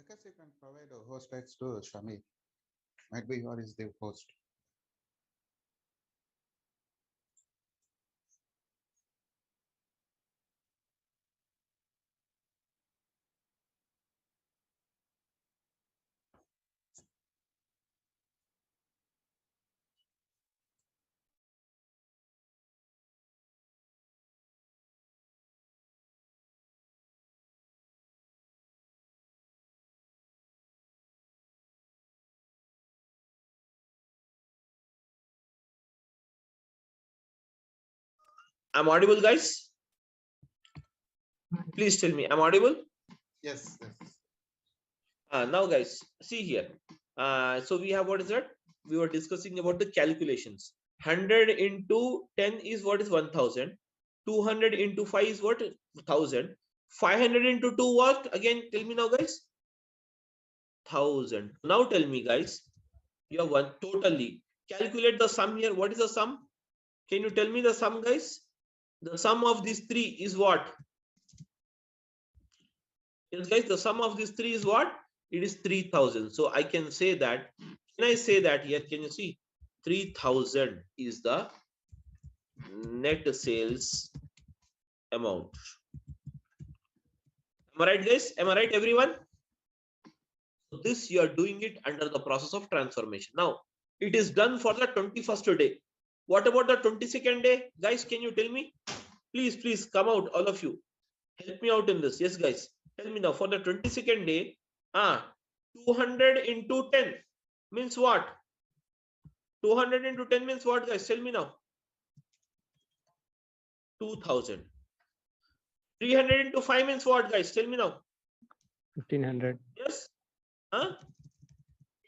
Because you can provide a host rights to Shami. Might be what is the host. I'm audible, guys. Please tell me I'm audible. Yes. Now guys, see here. So we have, what is that? We were discussing about the calculations. 100 into 10 is what is 1000. 200 into 5 is what? 1000. 500 into 2 what? Again, tell me now, guys. 1000. Now tell me, guys. You have one totally. Calculate the sum here. What is the sum? Can you tell me the sum, guys? The sum of these three is what? Yes, guys, the sum of these three is what? It is 3000. So I can say that. Can I say that here? Can you see? 3000 is the net sales amount. Am I right, guys? Am I right, everyone? So this you are doing it under the process of transformation. Now, it is done for the 21st day. What about the 22nd day? Guys, can you tell me? Please come out, all of you. Help me out in this. Yes, guys. Tell me now, for the 22nd day, 200 into 10 means what? 200 into 10 means what, guys? Tell me now. 2000. 300 into 5 means what, guys? Tell me now. 1500. Yes? Huh?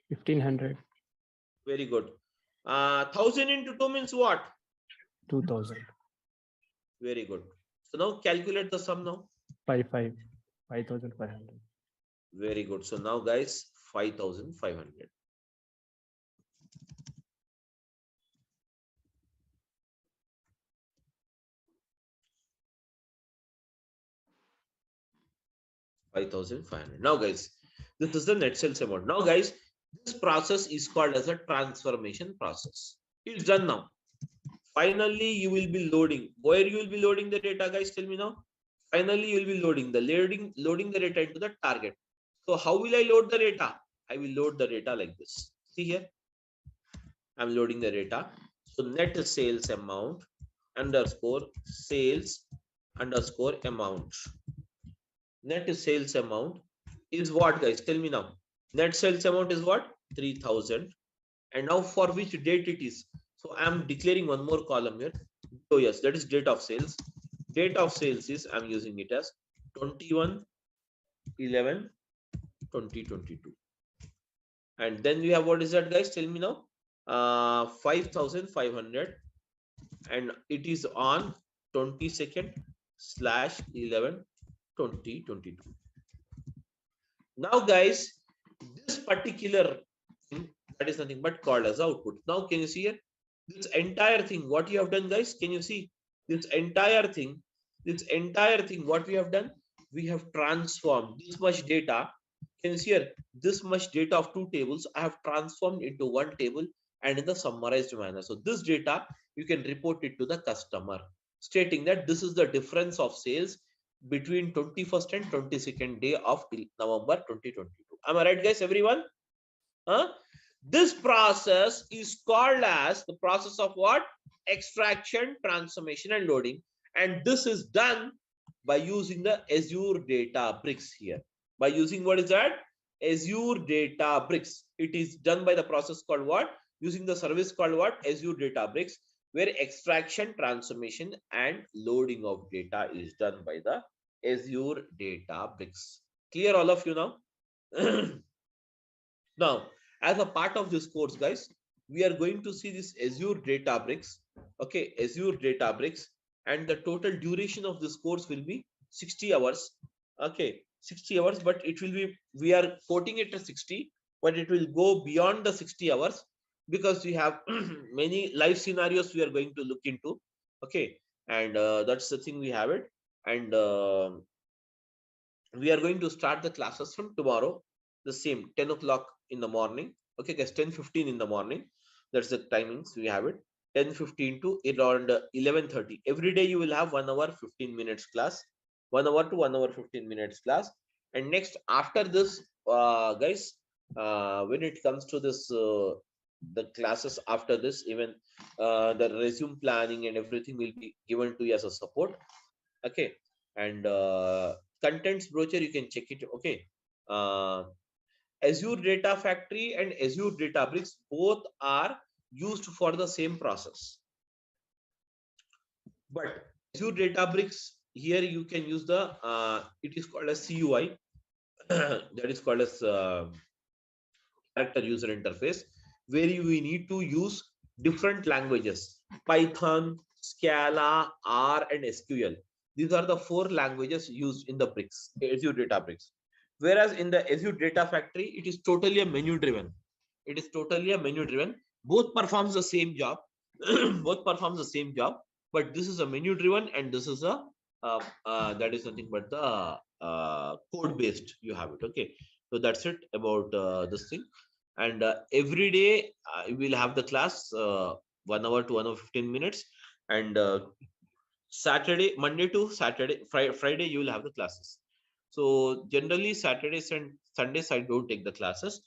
1500. Very good. 1000 into 2 means what? 2000. Very good. So now calculate the sum now. 5500. Very good. So now, guys, 5500. Now, guys, this is the net sales amount. Now, guys, this process is called as a transformation process. It's done now. Finally, you will be loading. Where you will be loading the data, guys? Tell me now. Finally, you will be loading the data into the target. So how will I load the data? I will load the data like this. See here. I'm loading the data. So net sales amount underscore sales underscore amount. Net sales amount is what, guys? Tell me now. Net sales amount is what? 3000. And now for which date it is? So I'm declaring one more column here. Oh yes, that is date of sales. Date of sales is, I'm using it as 21/11/2022. And then we have, what is that, guys? Tell me now. 5500, and it is on 22nd/11/2022. Now, guys, this particular thing, that is nothing but called as output. Now, can you see here? This entire thing, what you have done, guys? Can you see this entire thing? What we have done? We have transformed this much data. Can you see here? This much data of two tables I have transformed into one table and in the summarized manner. So this data, you can report it to the customer, stating that this is the difference of sales between 21st and 22nd day of November 2022. Am I right, guys? Everyone? Huh? This process is called as the process of what? Extraction, transformation, and loading. And this is done by using the Azure Databricks here. By using what is that? Azure Databricks. It is done by the process called what? Using the service called what? Azure Databricks, where extraction, transformation, and loading of data is done by the Azure Databricks. Clear, all of you now? Now, as a part of this course, guys, we are going to see this Azure Databricks. Okay, Azure Databricks, and the total duration of this course will be 60 hours. Okay, 60 hours, but it will be, we are quoting it as 60, but it will go beyond the 60 hours because we have many live scenarios we are going to look into. Okay, and that's the thing we have it. And we are going to start the classes from tomorrow, the same 10 o'clock in the morning. Okay guys, 10:15 in the morning, that's the timings we have it. 10:15 to around 11:30 every day. You will have 1 hour 15 minutes class, 1 hour to 1 hour 15 minutes class. And next, after this, guys, when it comes to this, the classes after this, even the resume planning and everything will be given to you as a support. Okay, and contents brochure, you can check it. Okay, uh, Azure Data Factory and Azure Databricks both are used for the same process, but Azure Databricks, here you can use the it is called as CUI that is called as character user interface, where you need to use different languages: Python, Scala, R, and SQL. These are the 4 languages used in the bricks, Azure Databricks. Whereas in the Azure Data Factory, it is totally a menu driven. It is totally a menu driven. Both performs the same job. Both performs the same job, but this is a menu driven, and this is a that is nothing but the code based. You have it. Okay, so that's it about this thing. And every day we will have the class 1 hour to 1 hour 15 minutes. And Saturday, Monday to Saturday, Friday, you will have the classes. So generally Saturdays and Sundays I don't take the classes.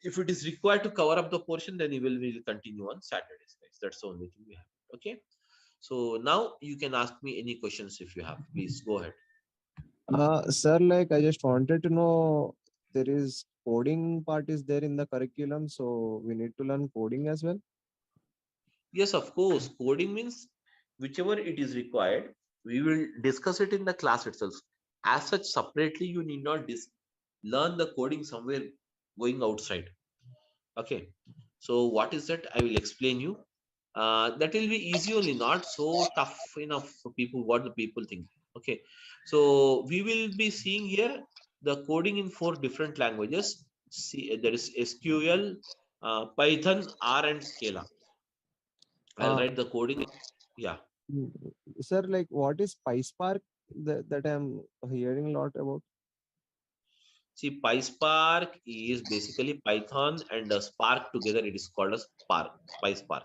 If it is required to cover up the portion, then we will continue on Saturdays, guys. That's the only thing we have. Okay, so now you can ask me any questions if you have. Please go ahead. Sir, like I just wanted to know, there is coding part is there in the curriculum, so we need to learn coding as well. Yes, of course. Coding means whichever it is required, we will discuss it in the class itself. As such, separately, you need not learn the coding somewhere going outside. Okay. So what is that? I will explain you. That will be easy only, not so tough enough for people, what the people think. Okay. So we will be seeing here the coding in 4 different languages. See, there is SQL, Python, R, and Scala. I'll Uh, write the coding. Yeah. mm, Sir, like what is PySpark that I'm hearing a lot about? See, PySpark is basically Python and Spark together. It is called as Spark, PySpark,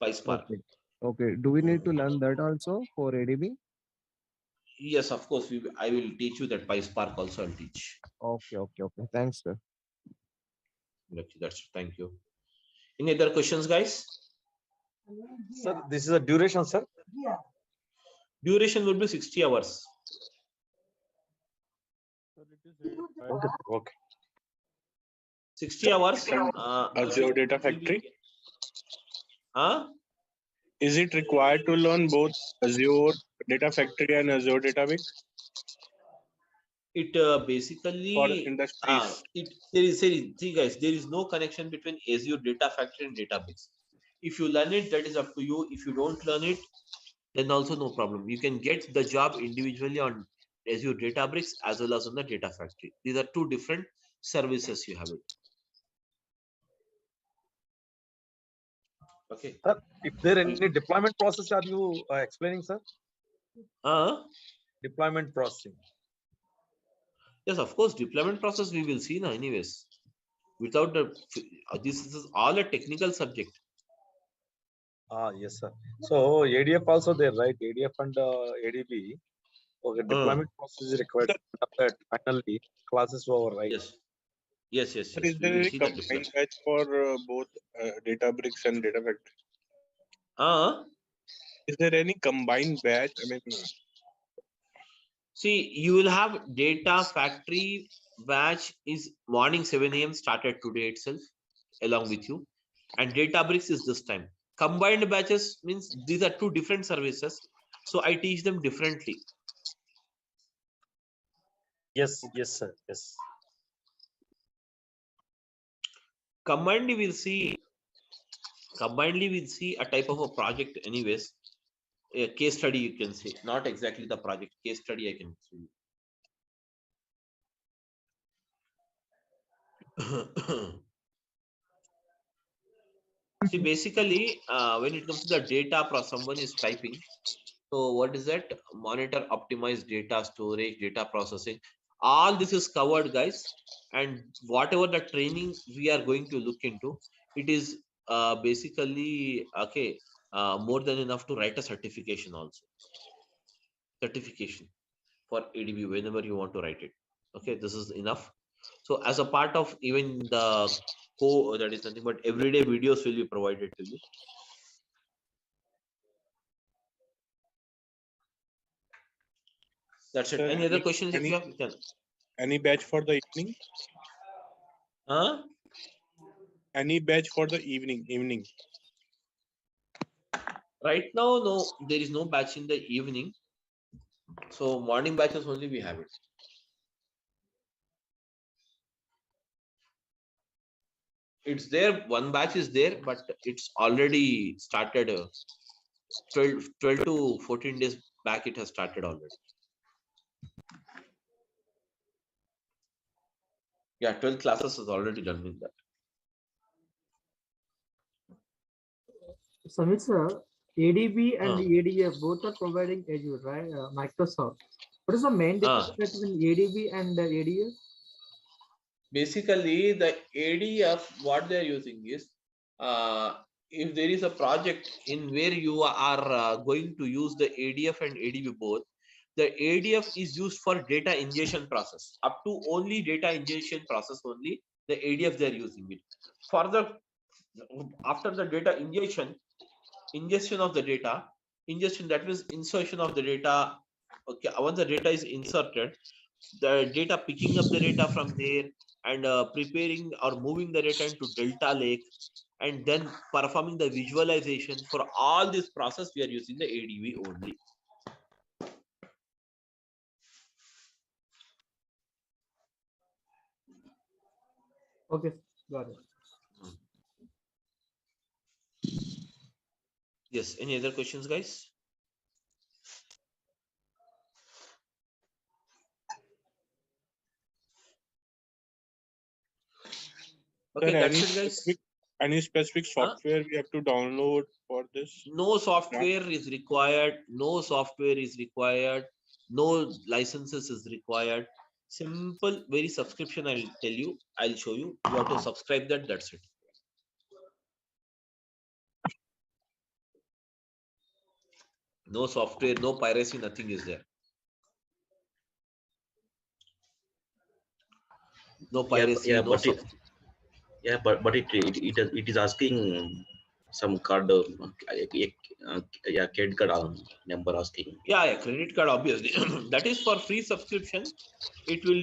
PySpark. Okay. Okay. Do we need to learn that also for ADB? Yes, of course. I will teach you that PySpark also. I'll teach. Okay. Okay. Okay. Thanks, sir. That's thank you. Any other questions, guys? Sir, this is a duration, sir. Duration would be 60 hours. Okay. Okay. 60 hours. Azure Data Factory. Huh? Is it required to learn both Azure Data Factory and Azure Database It for basically industries? there is, see guys, there is no connection between Azure Data Factory and Database. If you learn it, that is up to you. If you don't learn it, then also no problem. You can get the job individually on Azure Databricks as well as on the Data Factory. These are 2 different services you have it. Okay. Sir, if there any deployment process are you explaining, sir? Deployment processing. Yes, of course, deployment process we will see now anyways. Without the, this is all a technical subject. Yes, sir. So ADF also there, right? ADF and ADB. Okay, deployment process is required. That finally classes over, right? Yes. Yes, yes, Sir, yes. is We there will any see the combined deployment. batch for both Databricks and Data Factory? Uh, Is there any combined batch? I mean, See, you will have data factory batch is morning 7 a.m. started today itself along with you. And Databricks is this time. Combined batches means these are two different services. So I teach them differently. Yes, yes, sir. Yes. Combinedly we'll see a type of a project anyways. A case study you can say, not exactly the project, case study I can show you. See, basically, when it comes to the data, someone is typing. So what is that? Monitor, optimize data storage, data processing. All this is covered, guys. And whatever the training we are going to look into, it is basically okay. More than enough to write a certification also. Certification for ADB whenever you want to write it. Okay, this is enough. So as a part of even the that is nothing but everyday videos will be provided to you. That's it. sir, Any other questions if you have? You can. any batch for the evening? Huh? Any batch for the evening? Right now, no, there is no batch in the evening. So morning batches only we have it. It's there, one batch is there, but it's already started 12 to 14 days back, it has started already. Yeah, 12 classes is already done with that. Samit sir, ADB and Uh. ADF both are providing Azure, right? Microsoft. What is the main difference between ADB and ADF? Basically, the ADF, what they're using is, if there is a project in where you are going to use the ADF and ADB both, the ADF is used for data ingestion process. Up to only data ingestion process only, the ADF they're using it. Further, after the data ingestion of the data, ingestion that means insertion of the data. Okay, once the data is inserted, the data picking up the data from there and preparing or moving the data into Delta Lake and then performing the visualization. For all this process, we are using the ADB only. Okay, got it. Yes, any other questions, guys? Okay, Sir, that's it, guys. any specific software we have to download for this? No software is required. No software is required. No licenses is required. Simple, very subscription. I'll tell you. I'll show you. You have to subscribe that. That's it. No software, no piracy, nothing is there. No piracy, yeah, no but it is asking some card, yeah, credit card number asking. Yeah, credit card, obviously. That is for free subscription. It will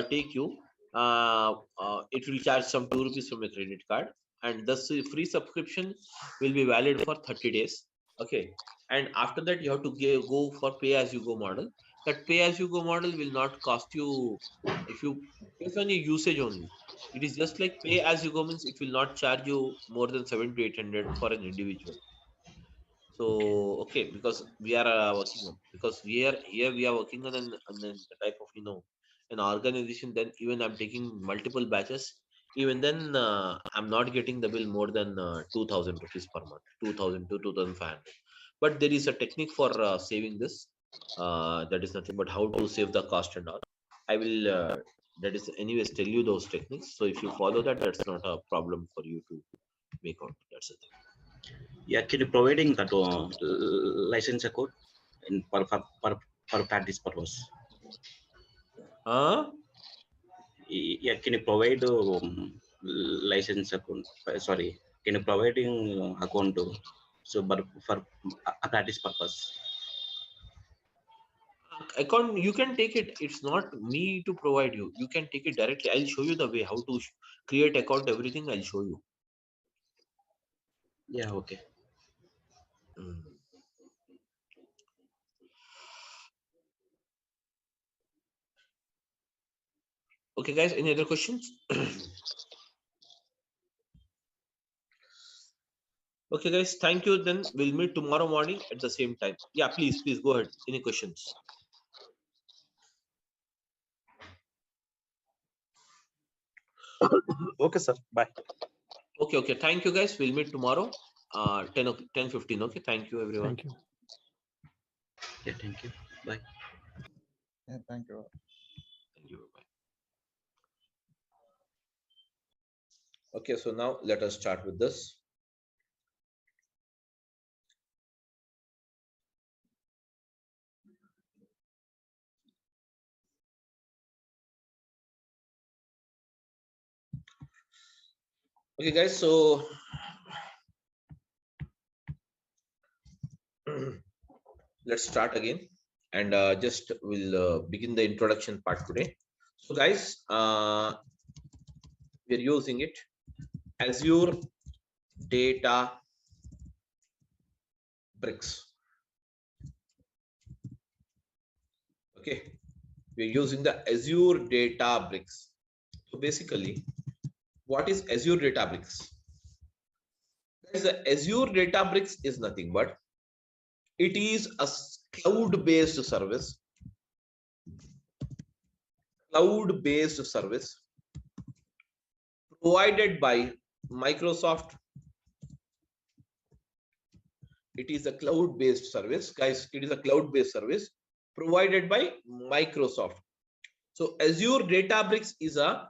take you, it will charge some 2 rupees from a credit card. And the free subscription will be valid for 30 days. Okay. And after that, you have to go for pay as you go model. That pay as you go model will not cost you if you based on your usage only. It is just like pay as you go means it will not charge you more than 700 to 800 for an individual. So okay, because we are working on, because we are here, we are working on an type of an organization. Then even I'm taking multiple batches. Even then, I'm not getting the bill more than 2,000 rupees per month, 2,000 to 2,500. But there is a technique for saving this. That is nothing but how to save the cost and all. I will that is anyways tell you those techniques. So if you follow that, that's not a problem for you to make out. That's it. Yeah, can you providing that license code in per for practice purpose. Huh? Yeah, can you provide license account? Sorry, can you providing account so but for a practice purpose? Account, you can take it. It's not me to provide you. You can take it directly. I'll show you the way how to create account. Everything I'll show you. Yeah, okay. Mm. Okay, guys. Any other questions? Okay, guys. Thank you. Then we'll meet tomorrow morning at the same time. Yeah, please go ahead. Any questions? Okay, sir. Bye. Okay. Thank you, guys. We'll meet tomorrow. 10:15. Okay. Thank you, everyone. Thank you. Yeah, thank you. Bye. Yeah, thank you. Thank you. Bye. Okay. So now let us start with this. Okay, guys. So let's start again, and just we'll begin the introduction part today. So, guys, we're using it Azure Databricks. Okay, we're using the Azure Databricks. So basically, what is Azure Databricks? Guys, the Azure Databricks is nothing but it is a cloud-based service. Cloud-based service provided by Microsoft. It is a cloud-based service, guys. It is a cloud-based service provided by Microsoft. So Azure Databricks is a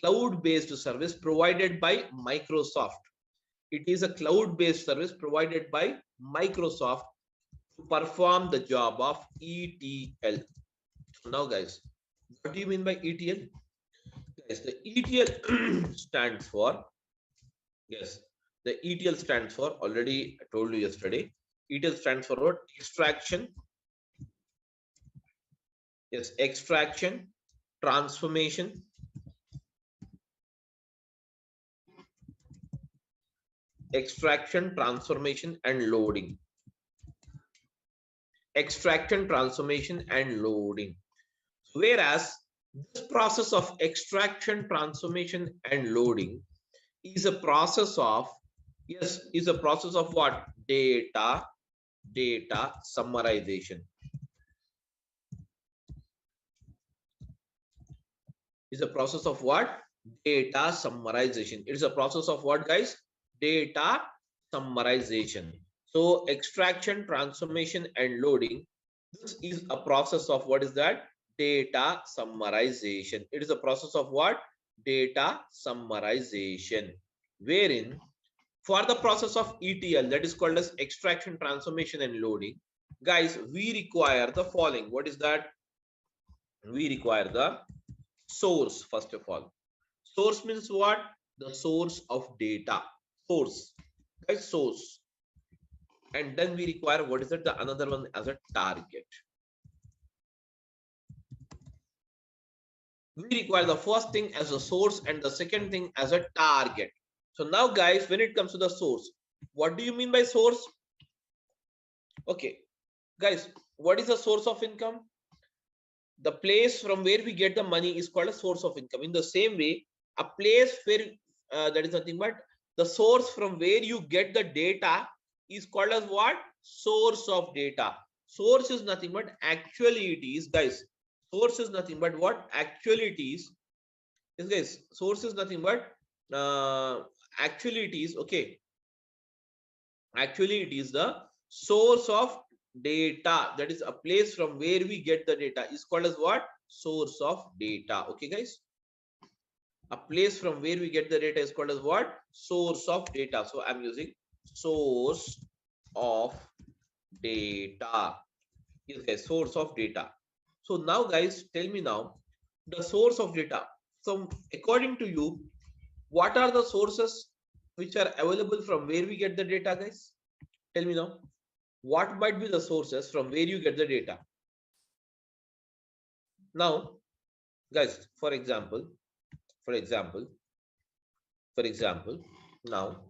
cloud-based service provided by Microsoft. It is a cloud-based service provided by Microsoft to perform the job of ETL. So now, guys, what do you mean by ETL? Guys, the ETL stands for, yes, the ETL stands for, already I told you yesterday, ETL stands for what? Extraction. Yes, extraction, transformation, and loading. Extraction, transformation, and loading. Whereas this process of extraction, transformation, and loading is a process of, yes, is a process of what? Data summarization. Is a process of what? Data summarization. It is a process of what, guys? Data summarization. So extraction, transformation, and loading, this is a process of what is that? Data summarization. It is a process of what? Data summarization. Wherein for the process of ETL, that is called as extraction, transformation, and loading, guys, we require the following. What is that? We require the source. First of all, source means what? The source of data. Source, guys, source. And then we require, what is it? The another one as a target. We require the first thing as a source and the second thing as a target. So now, guys, when it comes to the source, what do you mean by source? Okay, guys, what is the source of income? The place from where we get the money is called a source of income. In the same way, a place where that is nothing but the source from where you get the data is called as what? Source of data. Source is nothing but actually it is, guys. Source is nothing but what? Actually it is. Yes, guys. Source is nothing but actually it is. Okay. Actually, it is the source of data. That is a place from where we get the data is called as what? Source of data. Okay, guys. A place from where we get the data is called as what? Source of data. So I'm using source of data. Yes, guys, source of data. So now, guys, tell me now the source of data. So according to you, what are the sources which are available from where we get the data, guys? Tell me now. What might be the sources from where you get the data? Now, guys, for example, now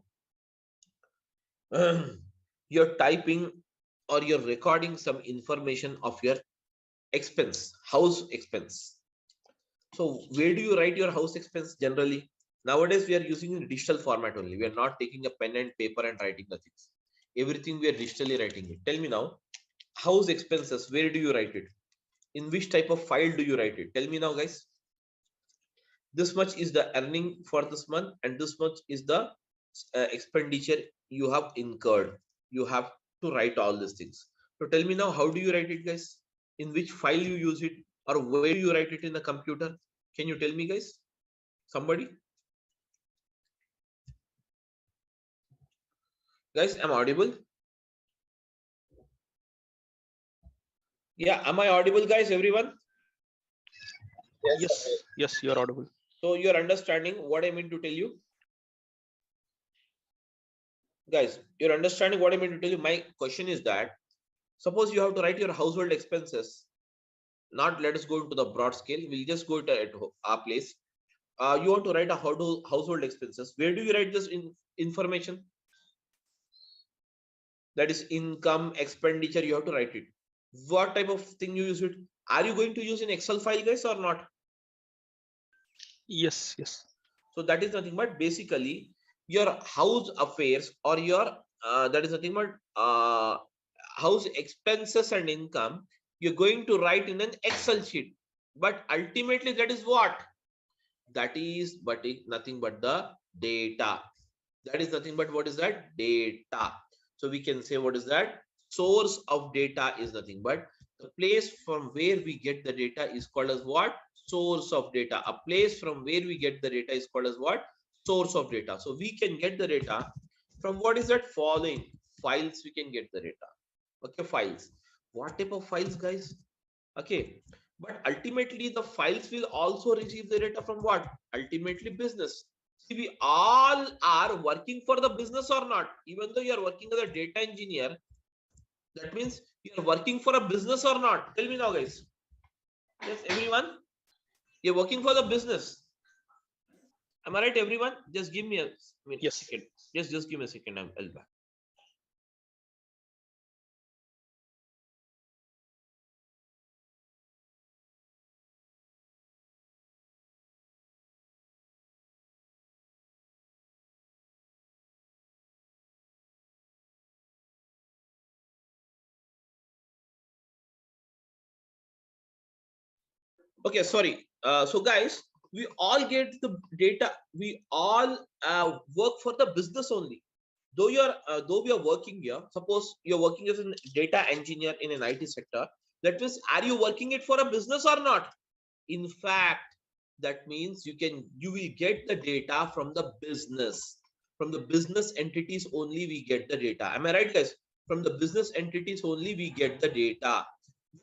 you're typing or you're recording some information of your expense, house expense. So where do you write your house expense generally? Nowadays, we are using in digital format only. We are not taking a pen and paper and writing the things. Everything we are digitally writing it. Tell me now, house expenses, where do you write it? In which type of file do you write it? Tell me now, guys. This much is the earning for this month, and this much is the expenditure you have incurred. You have to write all these things. So tell me now, how do you write it, guys? In which file you use it, or where do you write it in the computer? Can you tell me, guys? Somebody? Guys, am I audible? Yeah, am I audible, guys? Everyone? Yes, you're audible. So you're understanding what I mean to tell you? Guys, you're understanding what I mean to tell you? My question is that, suppose you have to write your household expenses. Not let us go into the broad scale. We'll just go to at our place. You want to write a household expenses. Where do you write this information? That is income, expenditure. You have to write it. What type of thing you use it? Are you going to use in Excel file, guys, or not? Yes. So that is nothing but basically your house affairs, or your that is nothing but house expenses and income. You're going to write in an Excel sheet, but ultimately that is what? That is but nothing but the data. That is nothing but what is that? Data. So we can say, what is that? Source of data is nothing but the place from where we get the data is called as what? Source of data. A place from where we get the data is called as what? Source of data. So we can get the data from what is that? Following files. We can get the data. Okay, files. What type of files, guys? Okay, but ultimately the files will also receive the data from what? Ultimately business. See, we all are working for the business or not? Even though you are working as a data engineer, that means you are working for a business or not? Tell me now, guys. Yes, everyone, you're working for the business. Am I right, everyone? Just give me a Yes. second. Just give me a second. I'll back. Okay, sorry. So guys, we all get the data. We all work for the business only. Though though we are working here, suppose you're working as a data engineer in an IT sector. That means, are you working it for a business or not? In fact, that means you will get the data from the business. From the business entities only we get the data. Am I right, guys? From the business entities only we get the data.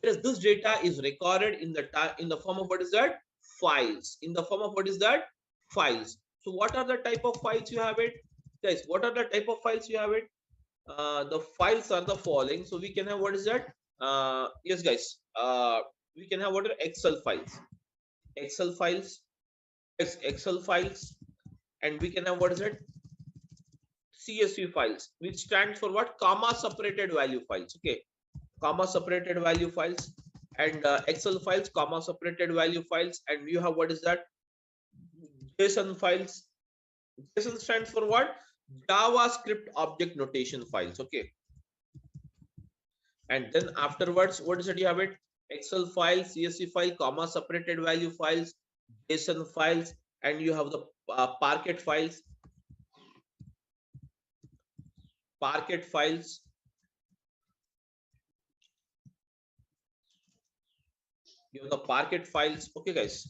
Whereas this data is recorded in the form of what is that? Files. In the form of what is that? Files. So what are the type of files you have it? Guys, what are the type of files you have it? The files are the following. So we can have, what is that? Yes, guys. We can have what are Excel files. Excel files. Excel files. And we can have, what is it? CSV files, which stands for what? Comma separated value files. Okay. Comma separated value files. And Excel files, comma separated value files. And you have, what is that? JSON files. JSON stands for what? JavaScript object notation files. Okay. And then afterwards, what is it? You have it? Excel file, CSV file, comma separated value files, JSON files, and you have the Parquet files. Parquet files. You have the Parquet files. Okay, guys.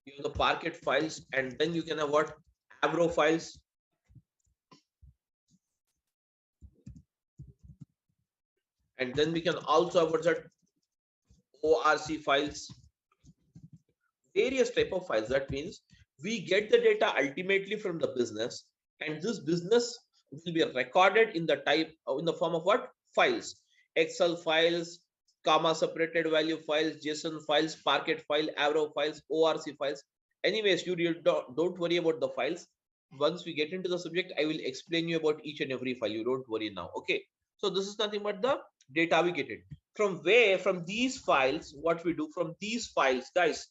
You have the Parquet files, and then you can have what? Avro files. And then we can also have what's that? ORC files, various type of files. That means we get the data ultimately from the business, and this business will be recorded in the type in the form of what? Files. Excel files, comma separated value files, JSON files, Parquet file, Avro files, ORC files. Anyways, you don't worry about the files. Once we get into the subject, I will explain you about each and every file. You don't worry now. Okay. So this is nothing but the data we get it. From where? From these files, what we do from these files, guys.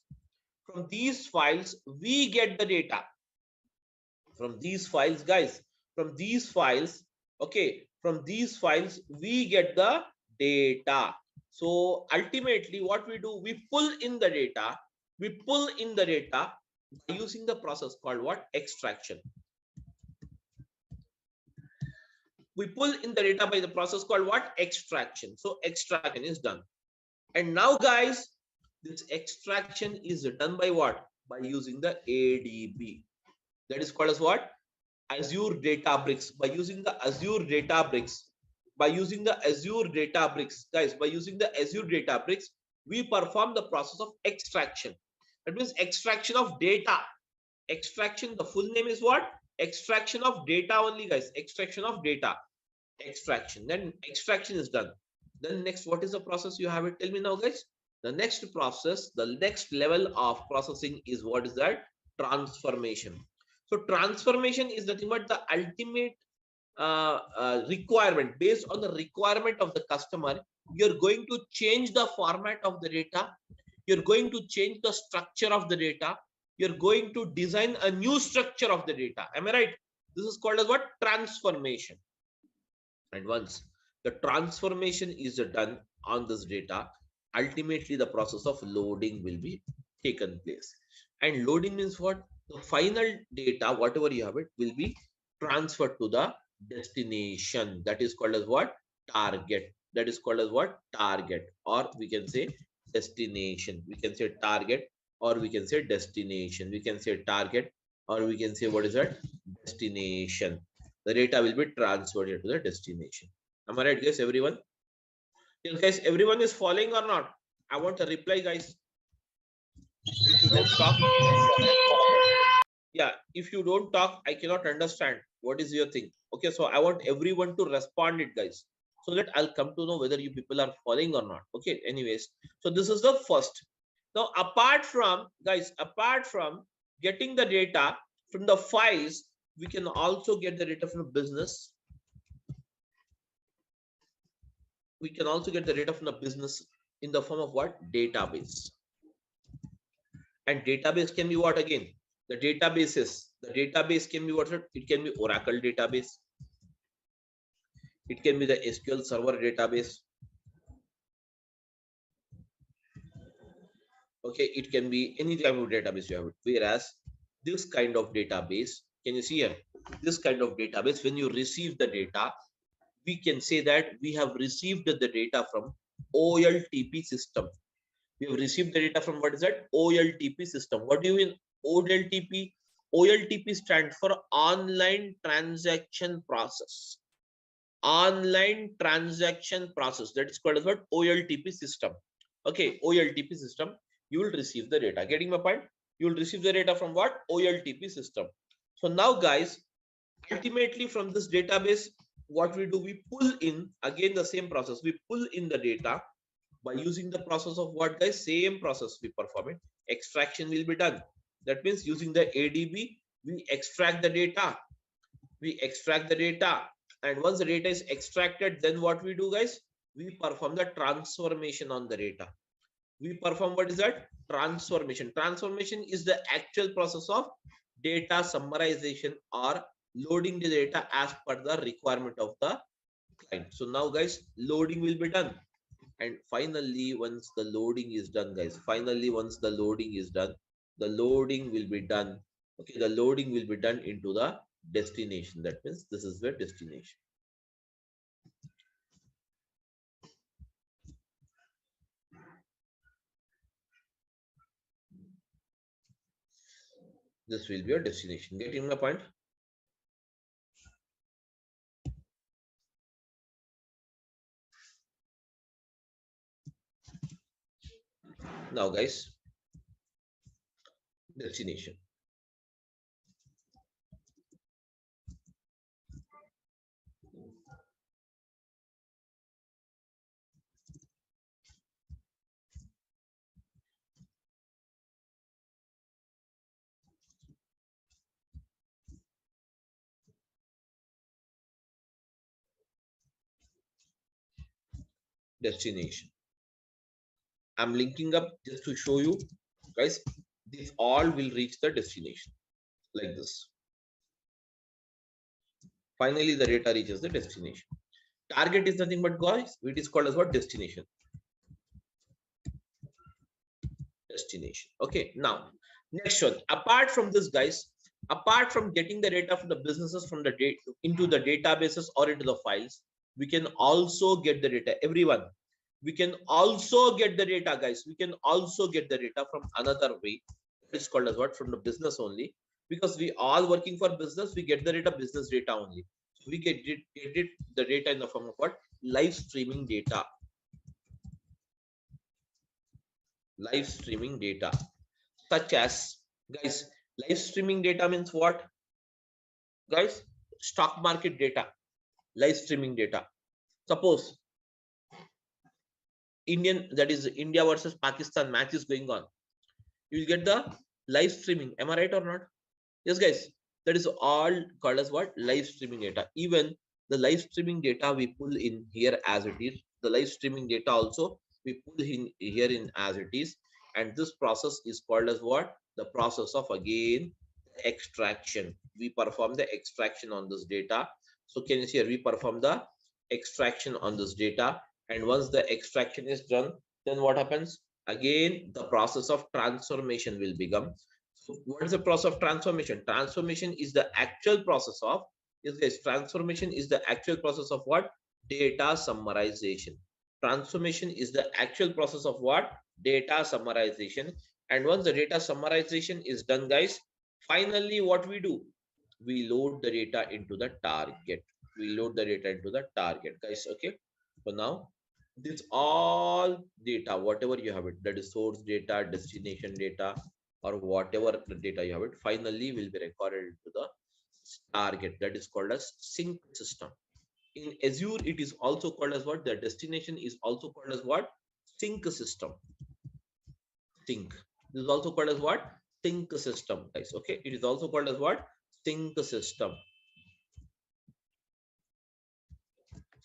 From these files, we get the data. From these files, guys. From these files, okay. From these files, we get the data. So ultimately, what we do, we pull in the data. We pull in the data by using the process called what? Extraction. We pull in the data by the process called what? Extraction. So extraction is done. And now, guys, this extraction is done by what? By using the ADB. That is called as what? Azure Databricks. By using the Azure Databricks. By using the Azure Databricks, guys, by using the Azure Databricks, we perform the process of extraction. That means extraction of data. Extraction, the full name is what? Extraction of data only, guys. Extraction of data. Extraction. Then extraction is done. Then next, what is the process you have it? Tell me now, guys. The next process, the next level of processing is what is that? Transformation. So transformation is nothing but the ultimate requirement. Based on the requirement of the customer, you're going to change the format of the data. You're going to change the structure of the data. You're going to design a new structure of the data. Am I right? This is called as what? Transformation. And once the transformation is done on this data, ultimately the process of loading will be taken place. And loading means what? The final data, whatever you have it, will be transferred to the destination. That is called as what? Target. That is called as what? Target. Or we can say destination. We can say target, or we can say destination. We can say target, or we can say what is that? Destination. The data will be transferred to the destination. Am I right, guys? Everyone? Yes, guys, everyone is following or not? I want a reply, guys. If you don't talk, yeah, if you don't talk, I cannot understand what is your thing. Okay, so I want everyone to respond it, guys, so that I'll come to know whether you people are following or not. Okay, anyways, so this is the first. Now, apart from, guys, apart from getting the data from the files, we can also get the data from the business. We can also get the data from the business in the form of what? Database. And database can be what again? The database can be what? It can be Oracle database. It can be the SQL Server database. Okay, it can be any type of database you have it. Whereas this kind of database, can you see here? This kind of database, when you receive the data, we can say that we have received the data from OLTP system. We have received the data from what is that? OLTP system. What do you mean OLTP? OLTP stands for online transaction process. Online transaction process. That is called as what? OLTP system. Okay, OLTP system. You will receive the data. Getting my point? You will receive the data from what? OLTP system. So now, guys, ultimately from this database, what we do, we pull in again the same process. We pull in the data by using the process of what, guys? Same process we perform it. Extraction will be done. That means using the ADB, we extract the data. We extract the data. And once the data is extracted, then what we do, guys? We perform the transformation on the data. We perform what is that? Transformation. Transformation is the actual process of data summarization or loading the data as per the requirement of the client. So now, guys, loading will be done. And finally, once the loading is done, guys, once the loading is done, the loading will be done. Okay, the loading will be done into the destination. That means this is the destination. This will be your destination. Getting my point? Now guys, destination. Destination. I'm linking up just to show you guys, these all will reach the destination like this. Finally, the data reaches the destination. Target is nothing but guys, it is called as what? Destination. Destination. Okay, now next one. Apart from this, guys, apart from getting the data from the businesses from the data into the databases or into the files, we can also get the data. Everyone, we can also get the data, guys. We can also get the data from another way. It's called as what? From the business only, because we all working for business. We get the data, business data only. So we get the data in the form of what? Live streaming data. Live streaming data, such as, guys, live streaming data means what, guys? Stock market data, live streaming data. Suppose that is India versus Pakistan match is going on, you will get the live streaming. Am I right or not? Yes, guys, that is all called as what? Live streaming data. Even the live streaming data we pull in here as it is, the live streaming data also we pull in here in as it is, and this process is called as what? The process of, again, extraction. We perform the extraction on this data. So can you see here, we perform the extraction on this data, and once the extraction is done, then what happens? Again, the process of transformation will become. So what is the process of transformation? Transformation is the actual process of, yes guys, transformation is the actual process of what? Data summarization. Transformation is the actual process of what? Data summarization. And once the data summarization is done, guys, finally what we do? We load the data into the target. We load the data into the target, guys. Okay. So now this all data, whatever you have it, that is source data, destination data, or whatever the data you have it, finally will be recorded into the target. That is called as sync system. In Azure, it is also called as what? The destination is also called as what? Sync system. Sync. This is also called as what? Sync system, guys. Okay. It is also called as what? Sync system.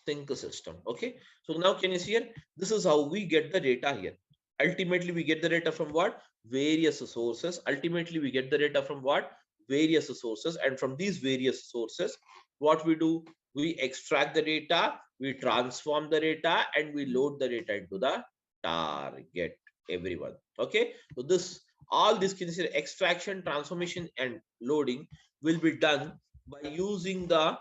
Sync system. Okay. So now can you see here? This is how we get the data here. Ultimately, we get the data from what? Various sources. Ultimately, we get the data from what? Various sources. And from these various sources, what we do? We extract the data, we transform the data, and we load the data into the target. Everyone. Okay. So this, all this can see extraction, transformation, and loading will be done by using the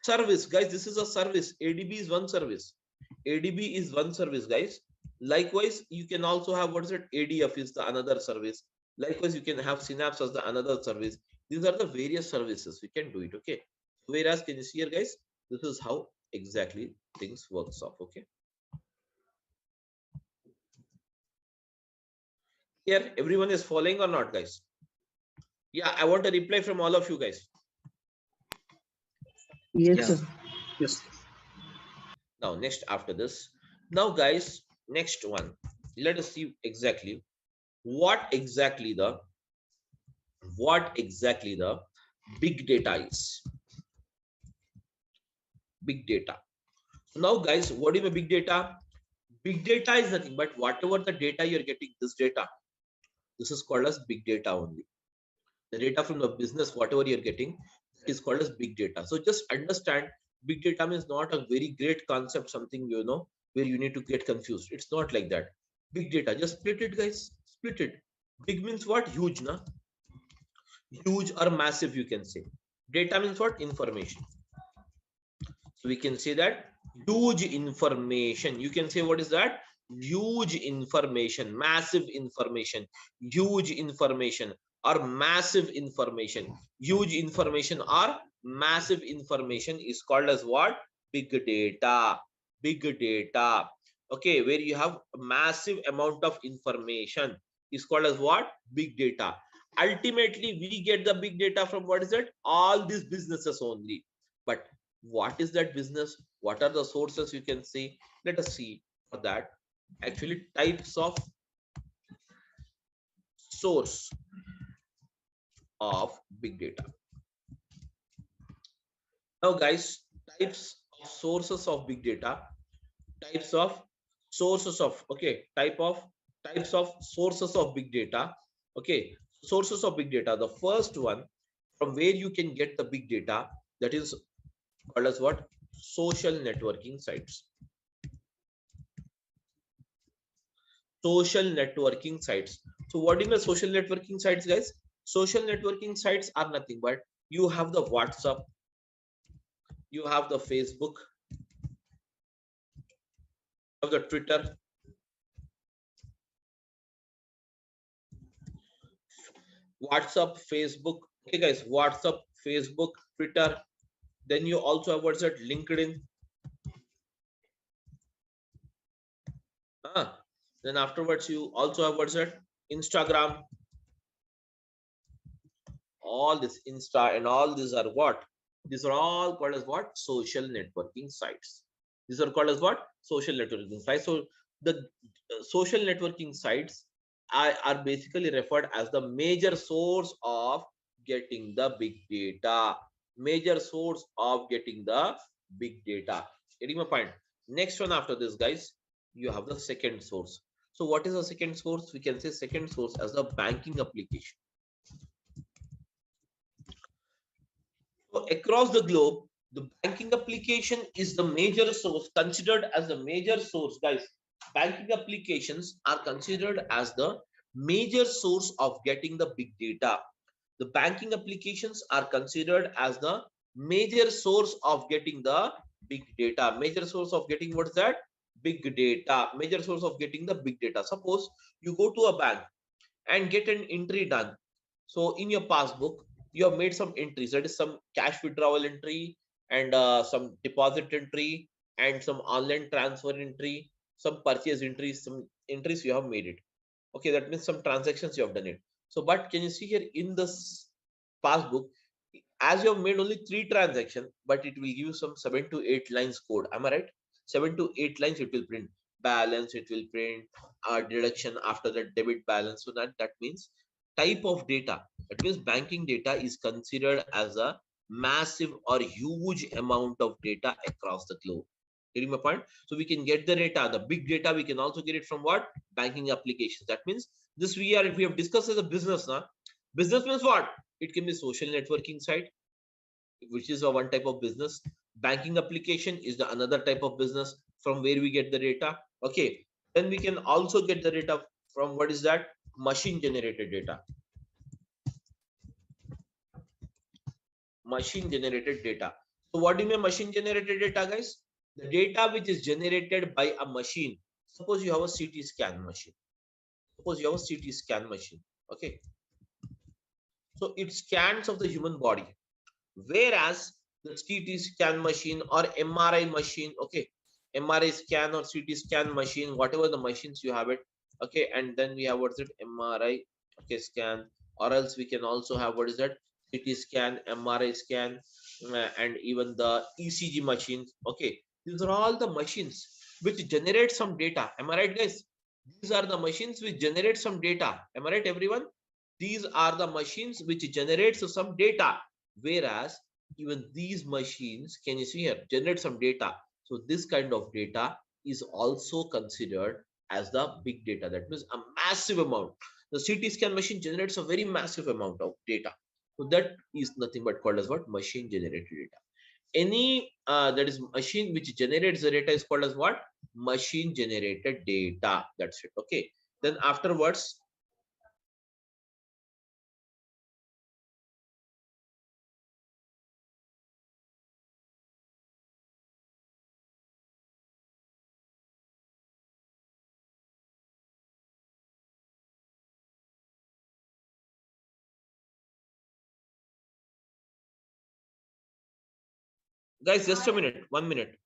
service, guys. This is a service. ADB is one service. ADB is one service, guys. Likewise, you can also have, what is it? ADF is the another service. Likewise, you can have Synapse as the another service. These are the various services we can do it. Okay. Whereas, can you see here, guys? This is how exactly things works off. Okay. Here, everyone is following or not, guys? Yeah, I want a reply from all of you guys. Yes, sir. Yes. Now, next after this, now guys, next one, let us see exactly what exactly the big data is. Big data. Now, guys, what is a big data? Big data is nothing but whatever the data you're getting, this data, this is called as big data only. The data from the business, whatever you're getting, that is called as big data. So just understand, big data means not a very great concept, something, you know, where you need to get confused. It's not like that. Big data, just split it, guys. Split it. Big means what? Huge, na? Huge or massive, you can say. Data means what? Information. So we can say that huge information. You can say, what is that? Huge information, massive information, huge information, or massive information. Huge information or massive information is called as what? Big data. Big data. okay, where you have a massive amount of information, is called as what? Big data. Ultimately, we get the big data from what is it? All these businesses only. But what is that business? What are the sources you can see? Let us see for that. Actually, types of source of big data. Now, guys, types of sources of big data, types of sources of, okay, types of sources of big data. Okay, sources of big data. The first one from where you can get the big data, that is called as what? Social networking sites. Social networking sites. So what is the social networking sites, guys? Social networking sites are nothing but you have the WhatsApp, you have the Facebook, you have the Twitter, WhatsApp, Facebook. Okay, guys, WhatsApp, Facebook, Twitter. Then you also have what's that? LinkedIn. Then afterwards, you also have what's that? Instagram. All this Insta and all these are what? These are all called as what? Social networking sites. These are called as what? Social networking sites. So the social networking sites are basically referred as the major source of getting the big data. Major source of getting the big data. Getting my point? Next one after this, guys, you have the second source. So what is the second source? We can say second source as the banking application. So across the globe, the banking application is the major source, considered as the major source, guys. Banking applications are considered as the major source of getting the big data. The banking applications are considered as the major source of getting the big data. Major source of getting what's that? Big data. Major source of getting the big data. Suppose you go to a bank and get an entry done. So in your passbook, you have made some entries. That is some cash withdrawal entry and some deposit entry and some online transfer entry, some purchase entries, some entries you have made it. Okay, that means some transactions you have done it. So, but can you see here in this passbook, as you have made only 3 transactions, but it will give you some 7 to 8 lines code. Am I right? 7 to 8 lines it will print balance, it will print deduction after the debit balance. So that means type of data. That means banking data is considered as a massive or huge amount of data across the globe. Getting my point? So we can get the data, the big data. We can also get it from what? Banking applications. That means this we have discussed as a business now. Business means what? It can be social networking site, which is a one type of business. Banking application is the another type of business from where we get the data. Okay, then we can also get the data from what is that? Machine generated data. Machine generated data. So what do you mean machine generated data, guys? The data which is generated by a machine. Suppose you have a CT scan machine. Suppose you have a CT scan machine. Okay, so it scans of the human body, whereas the CT scan machine or MRI machine, okay, MRI scan or CT scan machine, whatever the machines you have it, okay, and then we have what's it? MRI, okay, scan, or else we can also have what is that? CT scan, MRI scan, and even the ECG machines. Okay, these are all the machines which generate some data. Am I right, guys? These are the machines which generate some data. Am I right, everyone? These are the machines which generates some data, whereas even these machines, can you see here, generate some data. So this kind of data is also considered as the big data. That means a massive amount. The CT scan machine generates a very massive amount of data. So that is nothing but called as what? Machine generated data. Any that is machine which generates the data is called as what? Machine generated data. That's it. Okay, then afterwards, guys, just a minute, 1 minute.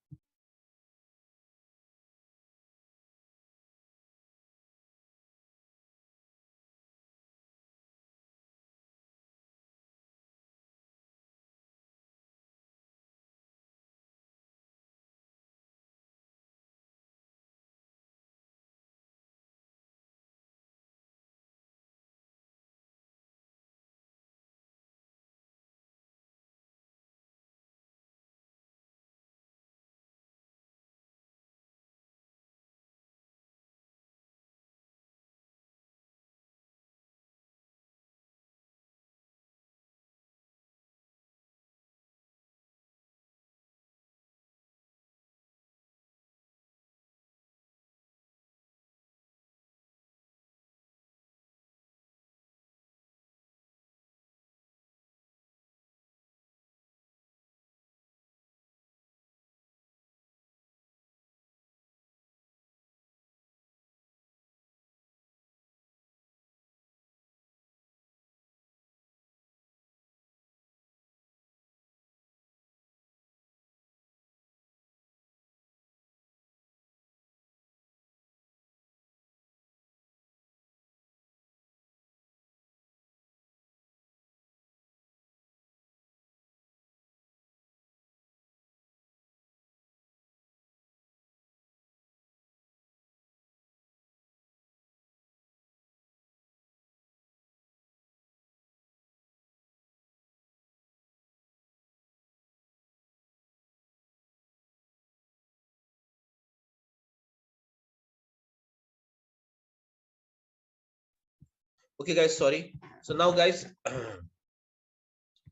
Okay, guys, sorry. So now, guys,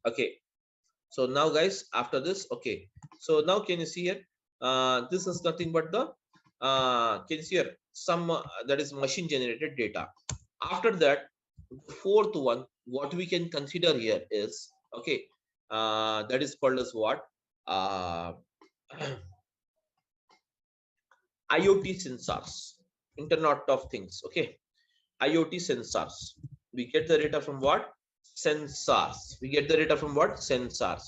okay. So now, guys, after this, okay. So now, can you see here? This is nothing but the can you see here? Some that is machine generated data. After that, fourth one, what we can consider here is okay. That is called as what? IoT sensors, Internet of Things. Okay, IoT sensors. We get the data from what? Sensors. We get the data from what? Sensors.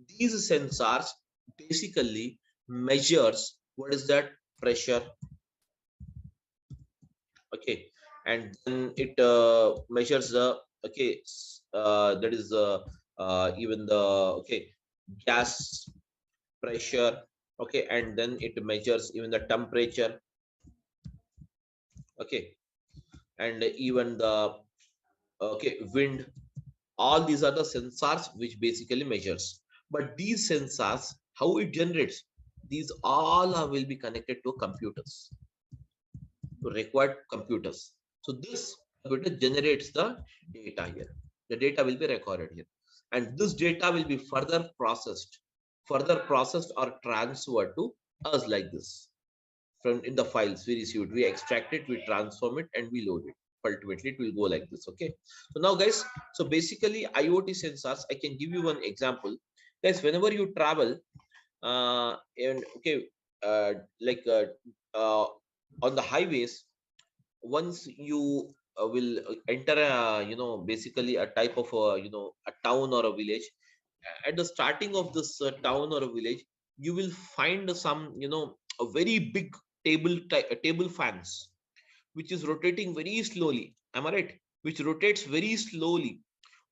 These sensors basically measures what is that? Pressure. Okay, and then it measures the okay that is even the okay gas pressure. Okay, and then it measures even the temperature. Okay, and even the okay wind. All these are the sensors which basically measures. But these sensors, how it generates, these all will be connected to computers, to required computers. So this computer generates the data here. The data will be recorded here, and this data will be further processed or transferred to us like this. From in the files we received, we extract it, we transform it, and we load it. Ultimately, it will go like this. Okay. So now, guys, so basically IoT sensors, I can give you one example. Guys, whenever you travel, and okay, like on the highways, once you will enter a basically a type of a town or a village. At the starting of this town or a village, you will find some a very big table fans which is rotating very slowly. Am I right? Which rotates very slowly.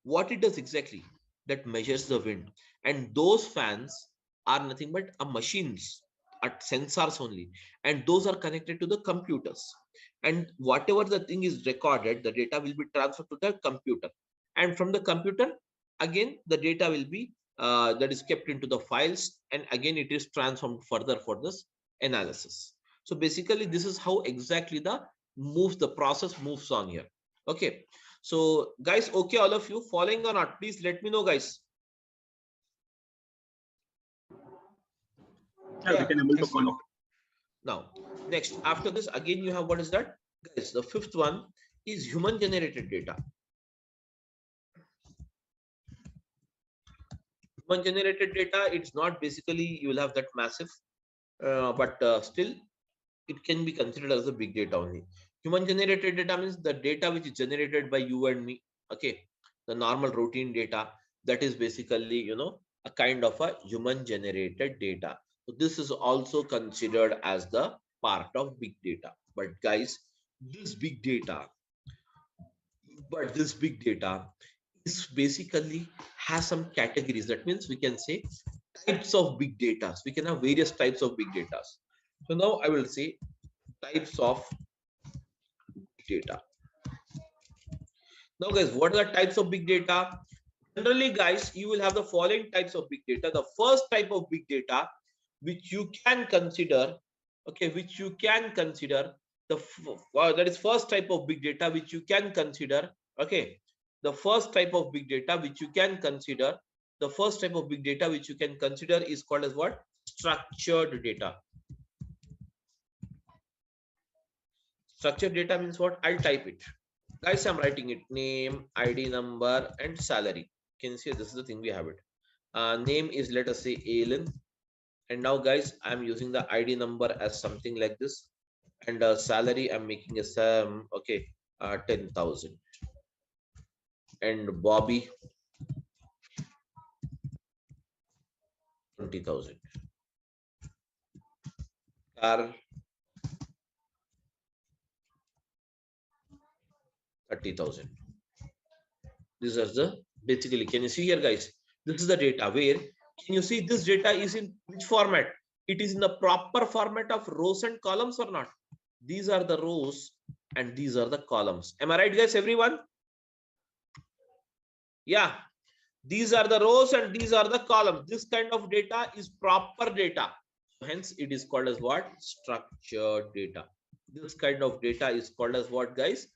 What it does exactly? That measures the wind, and those fans are nothing but a machines, at sensors only, and those are connected to the computers. And whatever the thing is recorded, the data will be transferred to the computer, and from the computer, again the data will be that is kept into the files, and again it is transformed further for this analysis. So basically, this is how exactly the process moves on here. Okay. So guys, okay, all of you following or not, please let me know, guys. Yeah, we can able to Excellent. follow. Now, next, after this, again, you have what is that? Guys, the fifth one is human generated data. Human generated data, it's not basically you will have that massive, but still it can be considered as a big data only. Human generated data means the data which is generated by you and me. Okay, the normal routine data, that is basically a kind of a human generated data. So this is also considered as the part of big data. But guys, this big data this big data is basically has some categories. That means we can say types of big data. We can have various types of big data. So now I will say types of data. Now, guys, what are the types of big data? Generally, guys, you will have the following types of big data. The first type of big data, which you can consider, okay, which you can consider that is first type of big data which you can consider. Okay, the first type of big data which you can consider, the first type of big data which you can consider is called as what? Structured data. Structured data means what? I'll type it. Guys, I'm writing it: name, ID number, and salary. Can you see this is the thing we have it? Name is, let us say, Alan. And now, guys, I'm using the ID number as something like this, and salary I'm making a okay, 10,000. And Bobby, 20,000. Carl, 30,000. These are the basically. Can you see here, guys? This is the data. Where can you see this data is in which format? It is in the proper format of rows and columns or not? These are the rows and these are the columns. Am I right, guys? Everyone? Yeah. These are the rows and these are the columns. This kind of data is proper data. Hence, it is called as what? Structured data. This kind of data is called as what, guys?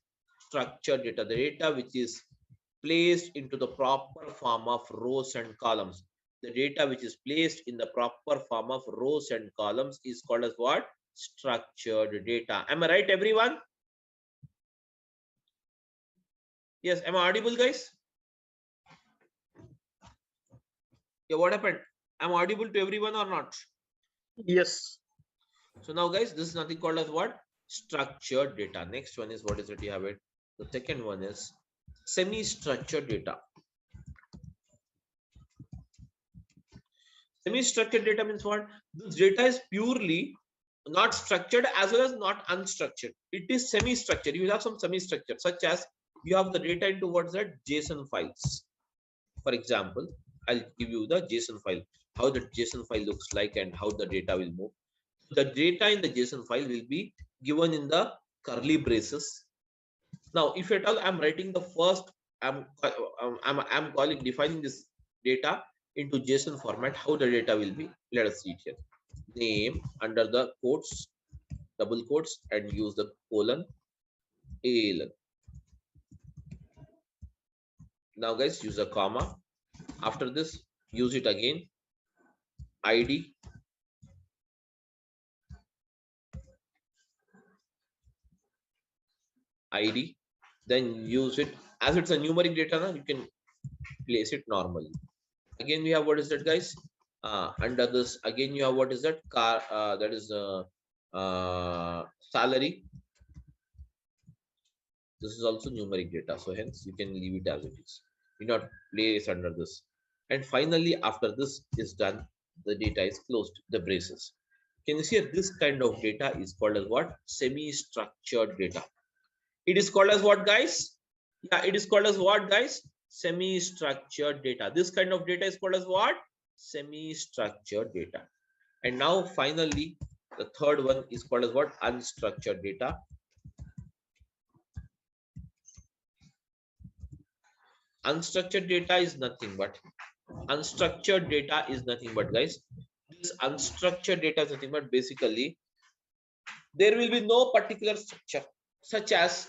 unstructured data, the data which is placed into the proper form of rows and columns. The data which is placed in the proper form of rows and columns is called as what? Structured data. Am I right, everyone? Yes, am I audible, guys? Yeah, what happened? Am I audible to everyone or not? Yes. So now, guys, this is nothing called as what? Structured data. Next one is, what is it? You have it. The second one is semi-structured data. Semi-structured data means what? This data is purely not structured as well as not unstructured. It is semi-structured. You will have some semi-structure, such as you have the data into what's that? JSON files. For example, I'll give you the JSON file, how the JSON file looks like and how the data will move. The data in the JSON file will be given in the curly braces. Now, if at all I'm writing the first, I'm calling defining this data into JSON format, how the data will be. Let us see it here. Name under the quotes, double quotes, and use the colon, ALN. Now, guys, use a comma. After this, use it again. ID. ID. Then use it as it's a numeric data. Now you can place it normally. Again, we have what is that, guys? Under this, again you have what is that? Car. That is salary. This is also numeric data, so hence you can leave it as it is. Do not place under this. And finally, after this is done, the data is closed, the braces. Can you see this kind of data is called as what? Semi-structured data. It is called as what, guys? Yeah, it is called as what, guys? Semi-structured data. This kind of data is called as what? Semi-structured data. And now finally, the third one is called as what? Unstructured data. Unstructured data is nothing but guys, this unstructured data is nothing but basically there will be no particular structure, such as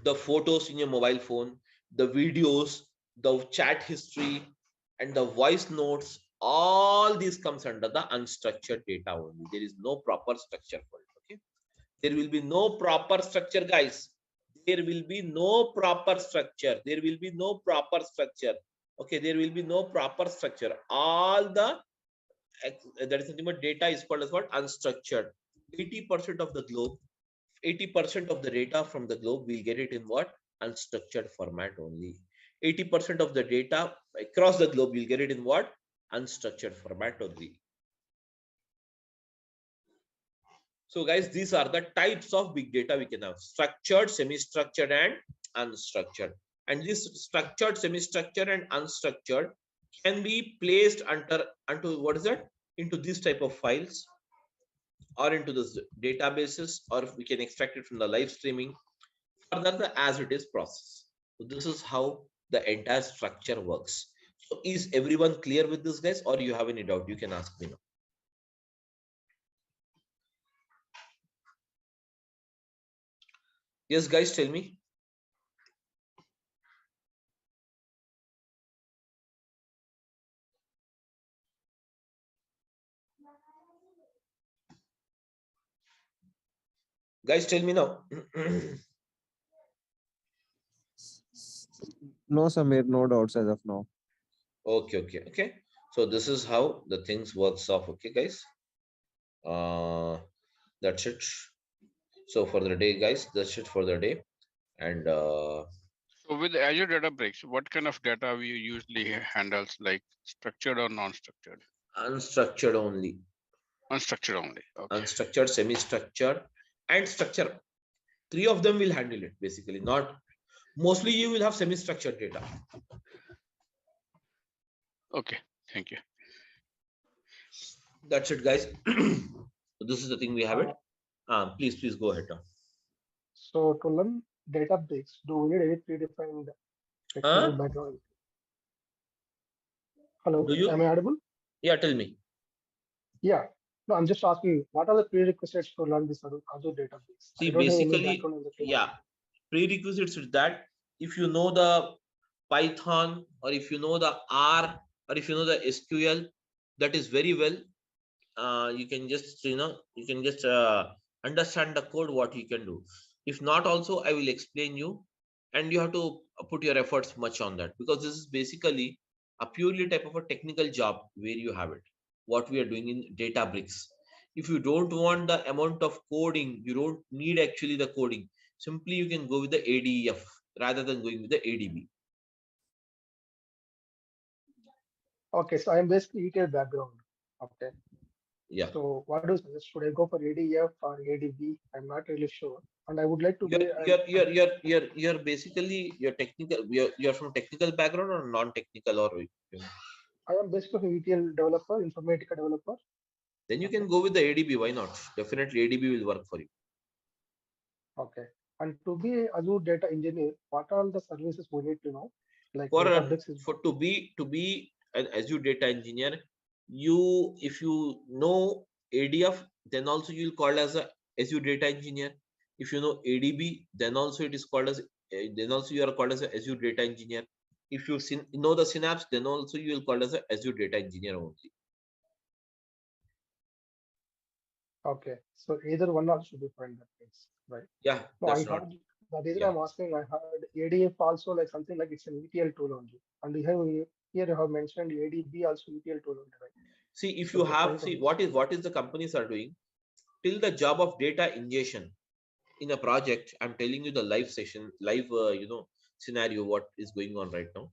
the photos in your mobile phone, the videos, the chat history, and the voice notes. All these comes under the unstructured data only. There is no proper structure for it. Okay, there will be no proper structure, guys. There will be no proper structure. There will be no proper structure. Okay, there will be no proper structure. All the that is nothing but data is called as what? Unstructured. 80% of the globe, 80% of the data from the globe, we'll get it in what? Unstructured format only. 80% of the data across the globe, we'll get it in what? Unstructured format only. So guys, these are the types of big data we can have: structured, semi-structured, and unstructured. And this structured, semi-structured, and unstructured can be placed onto what is that? Into this type of files, or into this databases, or we can extract it from the live streaming. Further, the as it is process. So this is how the entire structure works. So is everyone clear with this, guys, or you have any doubt? You can ask me now. Yes, guys, tell me. Guys, tell me now. No, Samir, no doubts as of now. Okay. So this is how the things works off. Okay, guys. That's it. So for the day, guys, that's it for the day. And so with Azure Databricks, what kind of data we usually handles, like structured or non-structured? unstructured only. Unstructured only. Okay. Unstructured, semi-structured, and structure. 3 of them will handle it basically. Not mostly you will have semi-structured data. Okay, thank you. That's it, guys. So this is the thing we have it. Please go ahead. So to learn Databricks, do we need any predefined technical background? Hello, Do you? am I audible? Yeah, tell me. Yeah. No, I'm just asking, what are the prerequisites to learn this Azure database? See, I don't have any basically, background in the field. yeah, prerequisites is that if you know the Python, or if you know the R, or if you know the SQL, that is very well. You can just, you can just understand the code, what you can do. If not, also I will explain you, and you have to put your efforts much on that, because this is basically a purely type of a technical job where you have it. What we are doing in Databricks. If you don't want the amount of coding, you don't need actually the coding. Simply you can go with the ADF rather than going with the ADB. Okay, so I'm basically ETL background. Okay. Yeah. So what do you suggest? Should I go for ADF or ADB? I'm not really sure. And I would like to be You're basically you're from technical background or non-technical, or I am basically an ETL developer, Informatica developer. then you can go with the ADB. Why not? Definitely ADB will work for you. Okay. And to be a Azure data engineer, what are the services we need to know? Like For Databricks is to be an Azure data engineer, if you know ADF, then also you'll call as a Azure data engineer. If you know ADB, then also it is called as then also you are called as a Azure data engineer. If you know the Synapse, then also you will call as a Azure data engineer only. okay. So either one also should be fine that case, right? Yeah, No, that's I not. heard the reason Yeah. I'm asking, I heard ADF also like something like it's an ETL tool only. And here you have mentioned ADB also ETL tool only, right? See, if So you just trying have, to see understand. what is the companies are doing till the job of data ingestion in a project. I'm telling you the live session, live scenario what is going on right now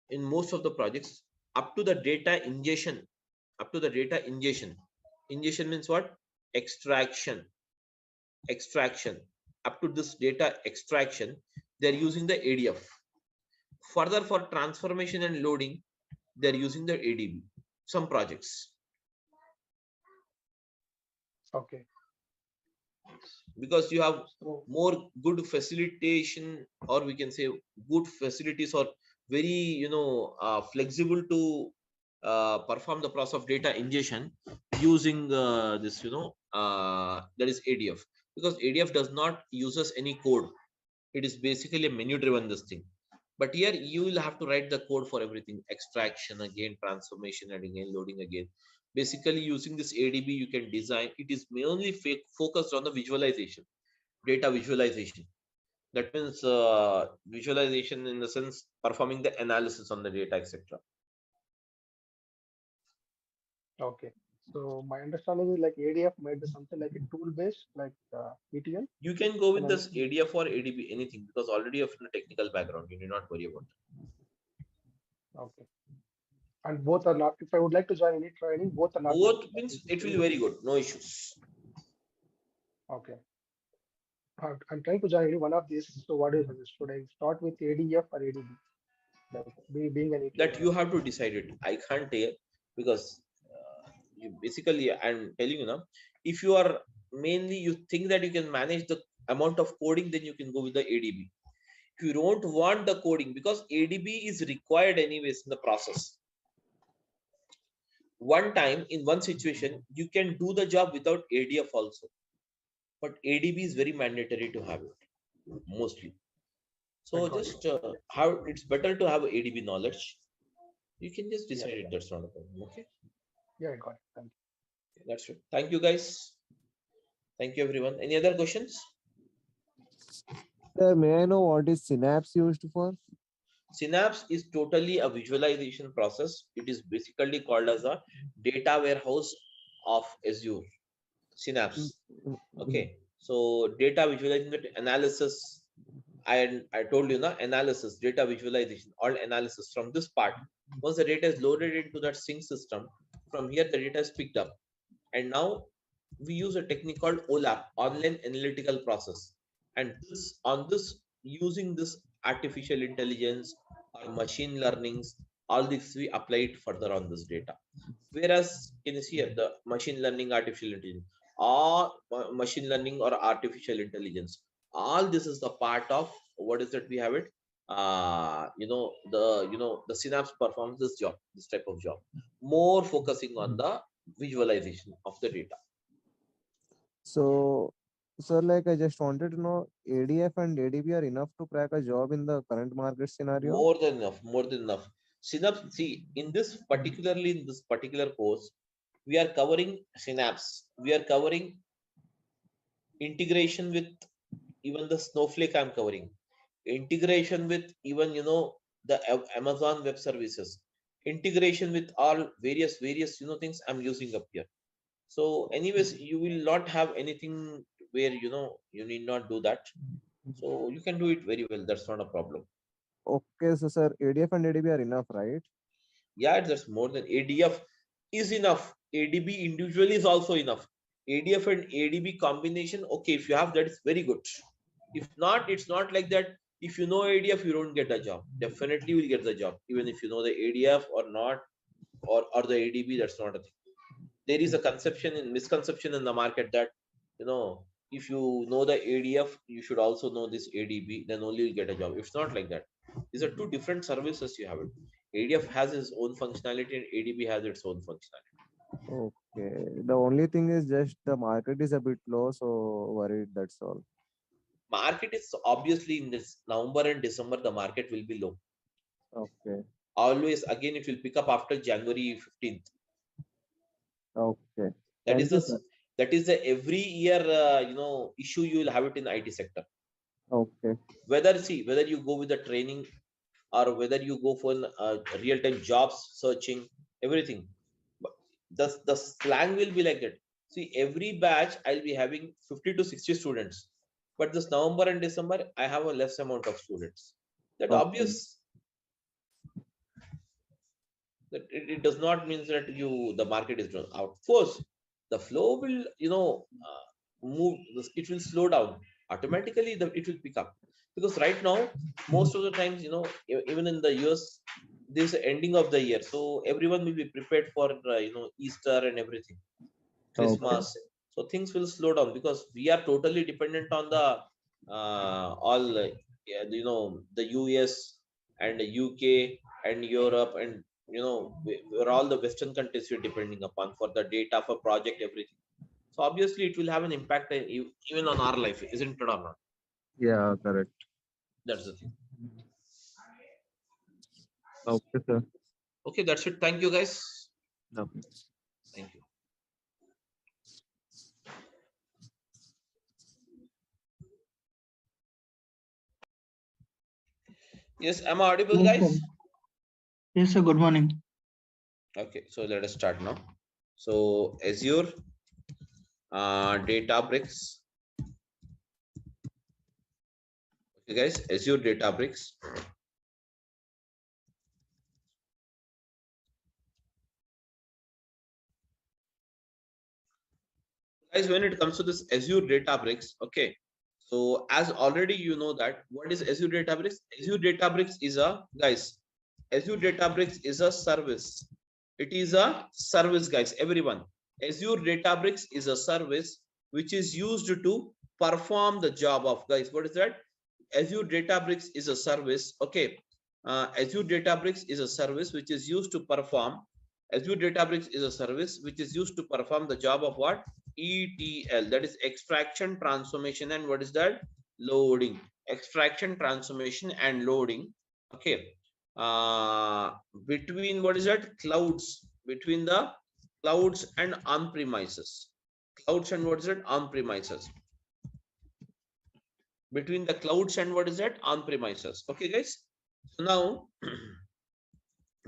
in most of the projects. Up to the data ingestion, ingestion means what? Extraction. Up to this data extraction, they're using the ADF. Further, for transformation and loading, they're using the ADB. Some projects, Okay. because you have So more good facilitation, or we can say good facilities, or very flexible to perform the process of data ingestion using this that is ADF, because ADF does not uses any code. It is basically a menu driven this thing. But here you will have to write the code for everything: extraction again, transformation, and again loading again. Basically, using this ADB, you can design. It is mainly focused on the visualization, data visualization. That means visualization in the sense performing the analysis on the data, etc. okay. So my understanding is like ADF might be something like a tool based like ETL. You can go with And this ADF or ADB, anything, because already you have a technical background. You need not worry about it. okay. And both are not. If I would like to join any training, both are not Both mentioned. means it will be very good. No issues. Okay. I'm trying to join any one of these. So what do you suggest? Should I start with ADF or ADB? Like being an ETL That you have to decide it. I can't tell, because you basically, I'm telling you now, if you are mainly, you think that you can manage the amount of coding, then you can go with the ADB. If you don't want the coding, because ADB is required anyways in the process. One time in one situation, you can do the job without ADF also, but ADB is very mandatory to have it mostly. So just how it's better to have ADB knowledge. You can just decide it. That's not a problem. Okay. Yeah, I got it. Thank you. That's it. Thank you, guys. Thank you, everyone. Any other questions? Sir, may I know what is Synapse used for? Synapse is totally a visualization process. It is basically called as a data warehouse of Azure. Synapse. Okay. So data visualization, analysis. I told you the analysis, data visualization, all analysis from this part. Once the data is loaded into that sync system, from here the data is picked up. And now we use a technique called OLAP, online analytical process. And using this artificial intelligence or machine learnings, all this we apply it further on this data. Whereas in this here, the machine learning, artificial intelligence, or machine learning or artificial intelligence, all this is the part of what is that we have it. The Synapse performs this job, this type of job, more focusing on the visualization of the data. So, sir, like I just wanted to know, ADF and ADB are enough to crack a job in the current market scenario? More than enough, more than enough. Synapse, see, in this particularly in this particular course, we are covering Synapse. We are covering integration with even the Snowflake. I'm covering integration with even the Amazon Web Services. Integration with all various things I'm using up here. So, anyways, you will not have anything where you need not do that. So you can do it very well. That's not a problem. Okay, so sir, ADF and ADB are enough, right? Yeah, that's more than ADF is enough. ADB individually is also enough. ADF and ADB combination, okay, if you have that, it's very good. If not, it's not like that. If you know ADF, you don't get a job. Definitely will get the job, even if you know the ADF or not, or the ADB. That's not a thing. There is a conception and misconception in the market that if you know the ADF, you should also know this ADB, then only you'll get a job. It's not like that. These are two different services you have it. ADF has its own functionality and ADB has its own functionality. Okay. The only thing is just the market is a bit low, so worried, that's all. Market is obviously in this November and December, the market will be low. Okay. Always again, it will pick up after January 15th. Okay. That Thank is you, the sir. that is the every year issue you will have it in IT sector. Okay. Whether you go with the training or whether you go for real-time jobs searching, everything. But the slang will be like that. See, every batch I'll be having 50 to 60 students, but this November and December I have a less amount of students. That Okay. obvious. That it does not mean that the market is drawn out. Of course, the flow will move. It will slow down automatically. It will pick up because right now most of the times even in the US this ending of the year, so everyone will be prepared for Easter and everything, Okay. Christmas. So things will slow down because we are totally dependent on the all the US and the UK and Europe and we're all the Western countries we're depending upon for the data for project everything. So obviously it will have an impact even on our life, isn't it or not? Yeah, correct. That's the thing. Okay, sir. Okay, that's it. Thank you, guys. Okay. Thank you. Yes, am I audible, Yes, sir. guys? Yes, sir. Good morning. Okay, so let us start now. So Azure Databricks. Okay, guys, Azure Databricks. Guys, when it comes to this Azure Databricks, okay. So as already you know that what is Azure Databricks? Azure Databricks is Azure Databricks is a service. It is a service, guys. Everyone, Azure Databricks is a service which is used to perform the job of, guys. What is that? Azure Databricks is a service. Okay, Azure Databricks is a service which is used to perform. Azure Databricks is a service which is used to perform the job of what? ETL, that is extraction, transformation, and what is that? Loading. Extraction, transformation, and loading. Okay. Between what is that? Clouds. Between the clouds and on-premises. Clouds and what is it? On-premises. Between the clouds and what is that? On-premises. Okay, guys. So now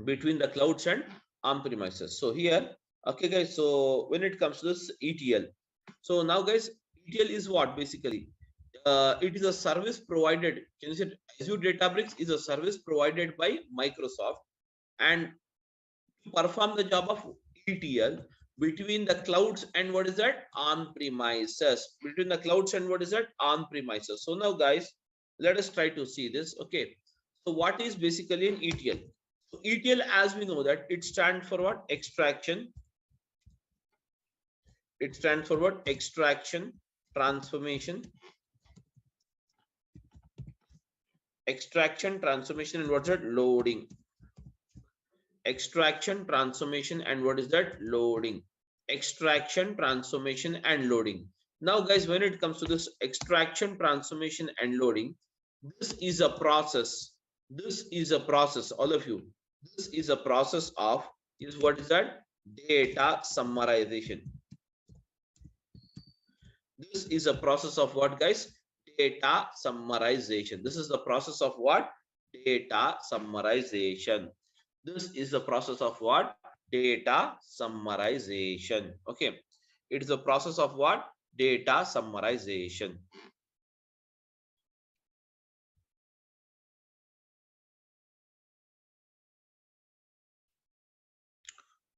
between the clouds and on-premises. So here, okay, guys. So when it comes to this ETL, so now, guys, ETL is what basically? It is a service provided. Can you say Azure Databricks is a service provided by Microsoft, and to perform the job of ETL between the clouds and what is that? On-premises. Between the clouds and what is that? On-premises. So now, guys, let us try to see this. Okay. So what is basically an ETL? So ETL, as we know that it stands for what? Extraction. It stands for what? Extraction, transformation, extraction, transformation, and what's that? Loading. Extraction, transformation, and what is that? Loading. extraction, transformation, and loading. Now, guys, when it comes to this extraction, transformation, and loading, this is a process. This is a process, all of you. This is a process of, is what is that? Data summarization. This is a process of what, guys? Data summarization. This is the process of what? Data summarization. This is the process of what? Data summarization. Okay. It is a process of what? Data summarization.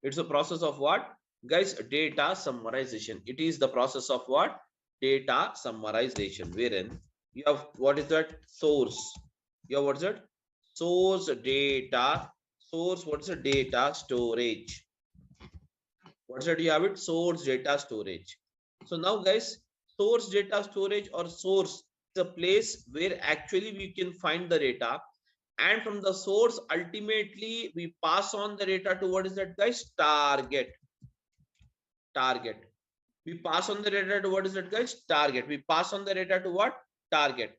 It's a process of what, guys? Data summarization. It is the process of what? Data summarization, wherein you have, what is that? Source. You have, what is it? Source data. Source, what is the data storage? What's that? You have it? Source data storage. So now, guys, source data storage or source is a place where actually we can find the data, and from the source ultimately we pass on the data to, what is that, guys? Target. We pass on the data to, what is that, guys? Target. We pass on the data to what? Target.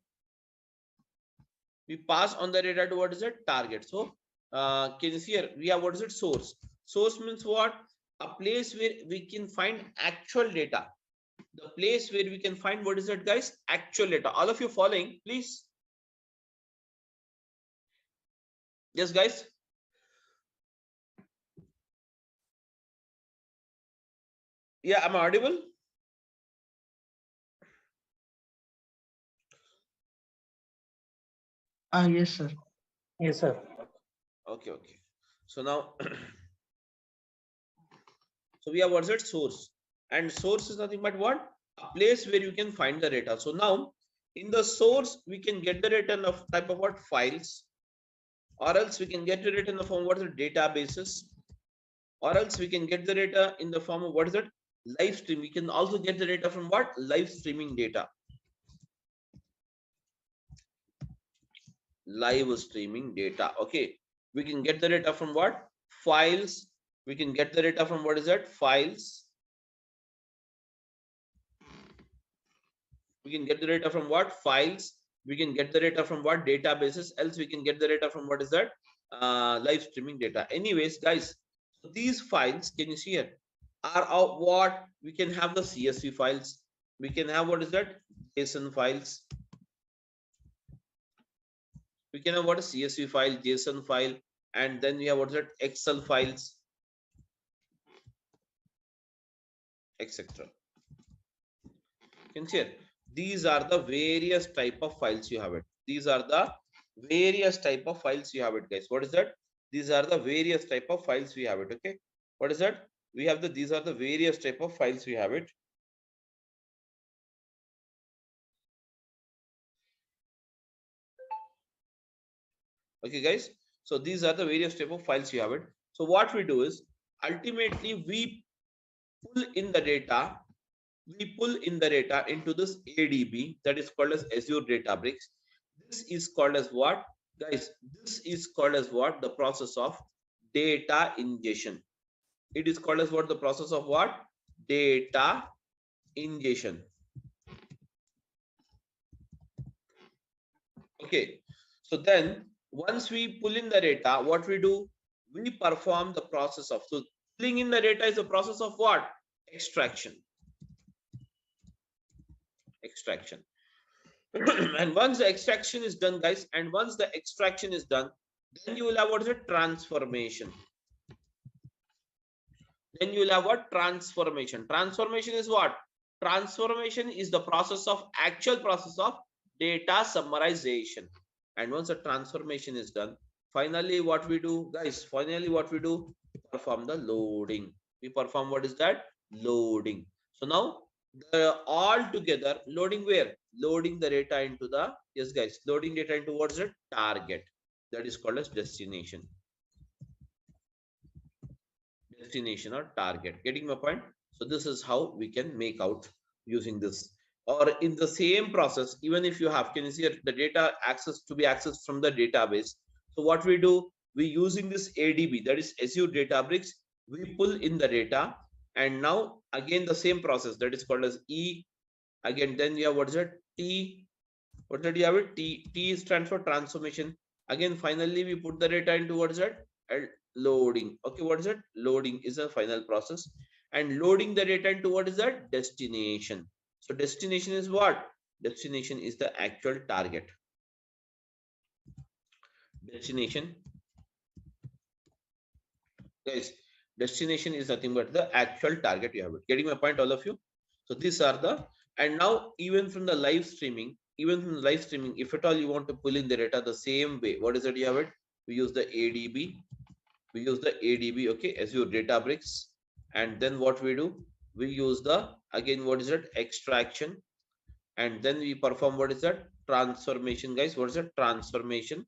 We pass on the data to, what is it? Target. So can you see here we have, what is it? Source. Source means what? A place where we can find actual data. The place where we can find, what is it, guys? Actual data. All of you following, please? Yes, guys. Yeah, am I audible? Yes, sir. Yes, sir. Okay. So now, so we have, what's it? Source. And source is nothing but what? A place where you can find the data. So now, in the source, we can get the data in the type of what? Files. Or else we can get the data in the form of, what is it? Databases. Or else we can get the data in the form of, what is it? Live stream. We can also get the data from what? Live streaming data. Live streaming data. Okay. We can get the data from what? Files. We can get the data from, what is that? Files. We can get the data from what? Files. We can get the data from what? Databases. Else we can get the data from, what is that? Live streaming data. Anyways, guys, so these files, can you see here, are of what? We can have the CSV files. We can have, what is that? JSON files. We can have what? A CSV file, JSON file, and then we have, what is that? Excel files, etc. Can you see here? These are the various type of files you have it. These are the various type of files you have it, guys. What is that? These are the various type of files we have it. Okay. What is that? We have the, these are the various type of files we have it. Okay, guys. So these are the various type of files you have it. So what we do is, ultimately we pull in the data. We pull in the data into this ADB, that is called as Azure Databricks. This is called as what, guys? This is called as what? The process of data ingestion. It is called as what? The process of what? Data ingestion. Okay. So then once we pull in the data, what we do? We perform the process of, so pulling in the data is a process of what? Extraction. And once the extraction is done, guys, and once the extraction is done, then you will have, what is it? Transformation. Then you will have what? Transformation. Transformation is what? Transformation is the process of, actual process of data summarization. And once the transformation is done, finally what we do, guys? Finally what we do? We perform the loading. We perform, what is that? Loading. So now all together, loading where? Loading the data into the, yes, guys, loading data into, what is it? Target. That is called as destination. Destination or target. Getting my point? So this is how we can make out using this. Or in the same process, even if you have, can you see the data access to be accessed from the database? So what we do? We using this ADB, that is Azure Databricks. We pull in the data, And now again the same process, that is called as E. Again, then you have what is it? T. What did you have it? T stands for transformation. Again, finally we put the data into what is that? Loading. Okay, what is that? Loading is a final process. And loading the data into what is that? Destination. So destination is what? Destination is the actual target. Destination, guys, destination is nothing but the actual target you have it. Getting my point, all of you? So these are the, and now even from the live streaming, if at all you want to pull in the data the same way, what is it you have it? We use the ADB. Okay, Azure Databricks. And then what we do? We use the, again, what is it? Extraction. And then we perform what is that? Transformation, guys. What is that? Transformation.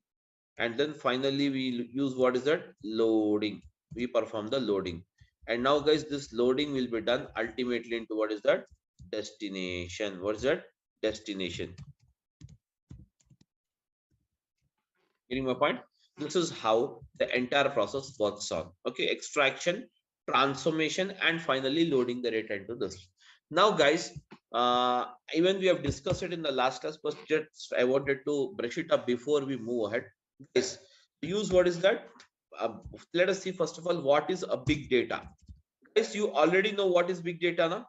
And then finally we use what is that? Loading. We perform the loading. And now, guys, this loading will be done ultimately into what is that? Destination. What is that? Destination. Getting my point? This is how the entire process works on. Okay, extraction, transformation, and finally loading the data into this. Now, guys, even we have discussed it in the last class, but just I wanted to brush it up before we move ahead. Guys, use what is that? Let us see first of all what is a big data. Guys, you already know what is big data now.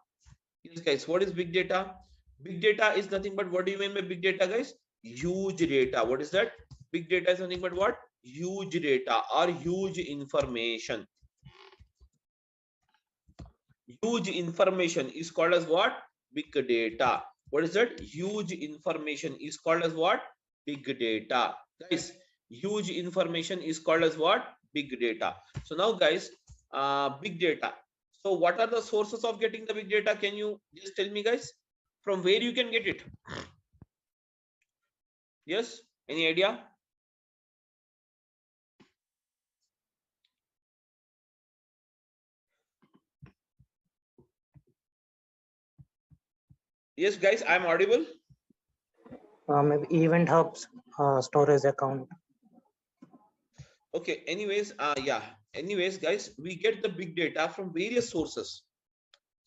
Yes, guys, what is big data? Big data is nothing but, what do you mean by big data, guys? Huge data. What is that? Big data is nothing but what? Huge data or huge information. Huge information is called as what? Big data. What is that? Huge information is called as what? Big data. Guys, huge information is called as what? Big data. So now, guys, big data. So what are the sources of getting the big data? Can you just tell me, guys, from where you can get it? Yes, any idea? Yes, guys, I'm audible. Maybe event hubs, storage account. Okay, anyways, anyways, guys, we get the big data from various sources.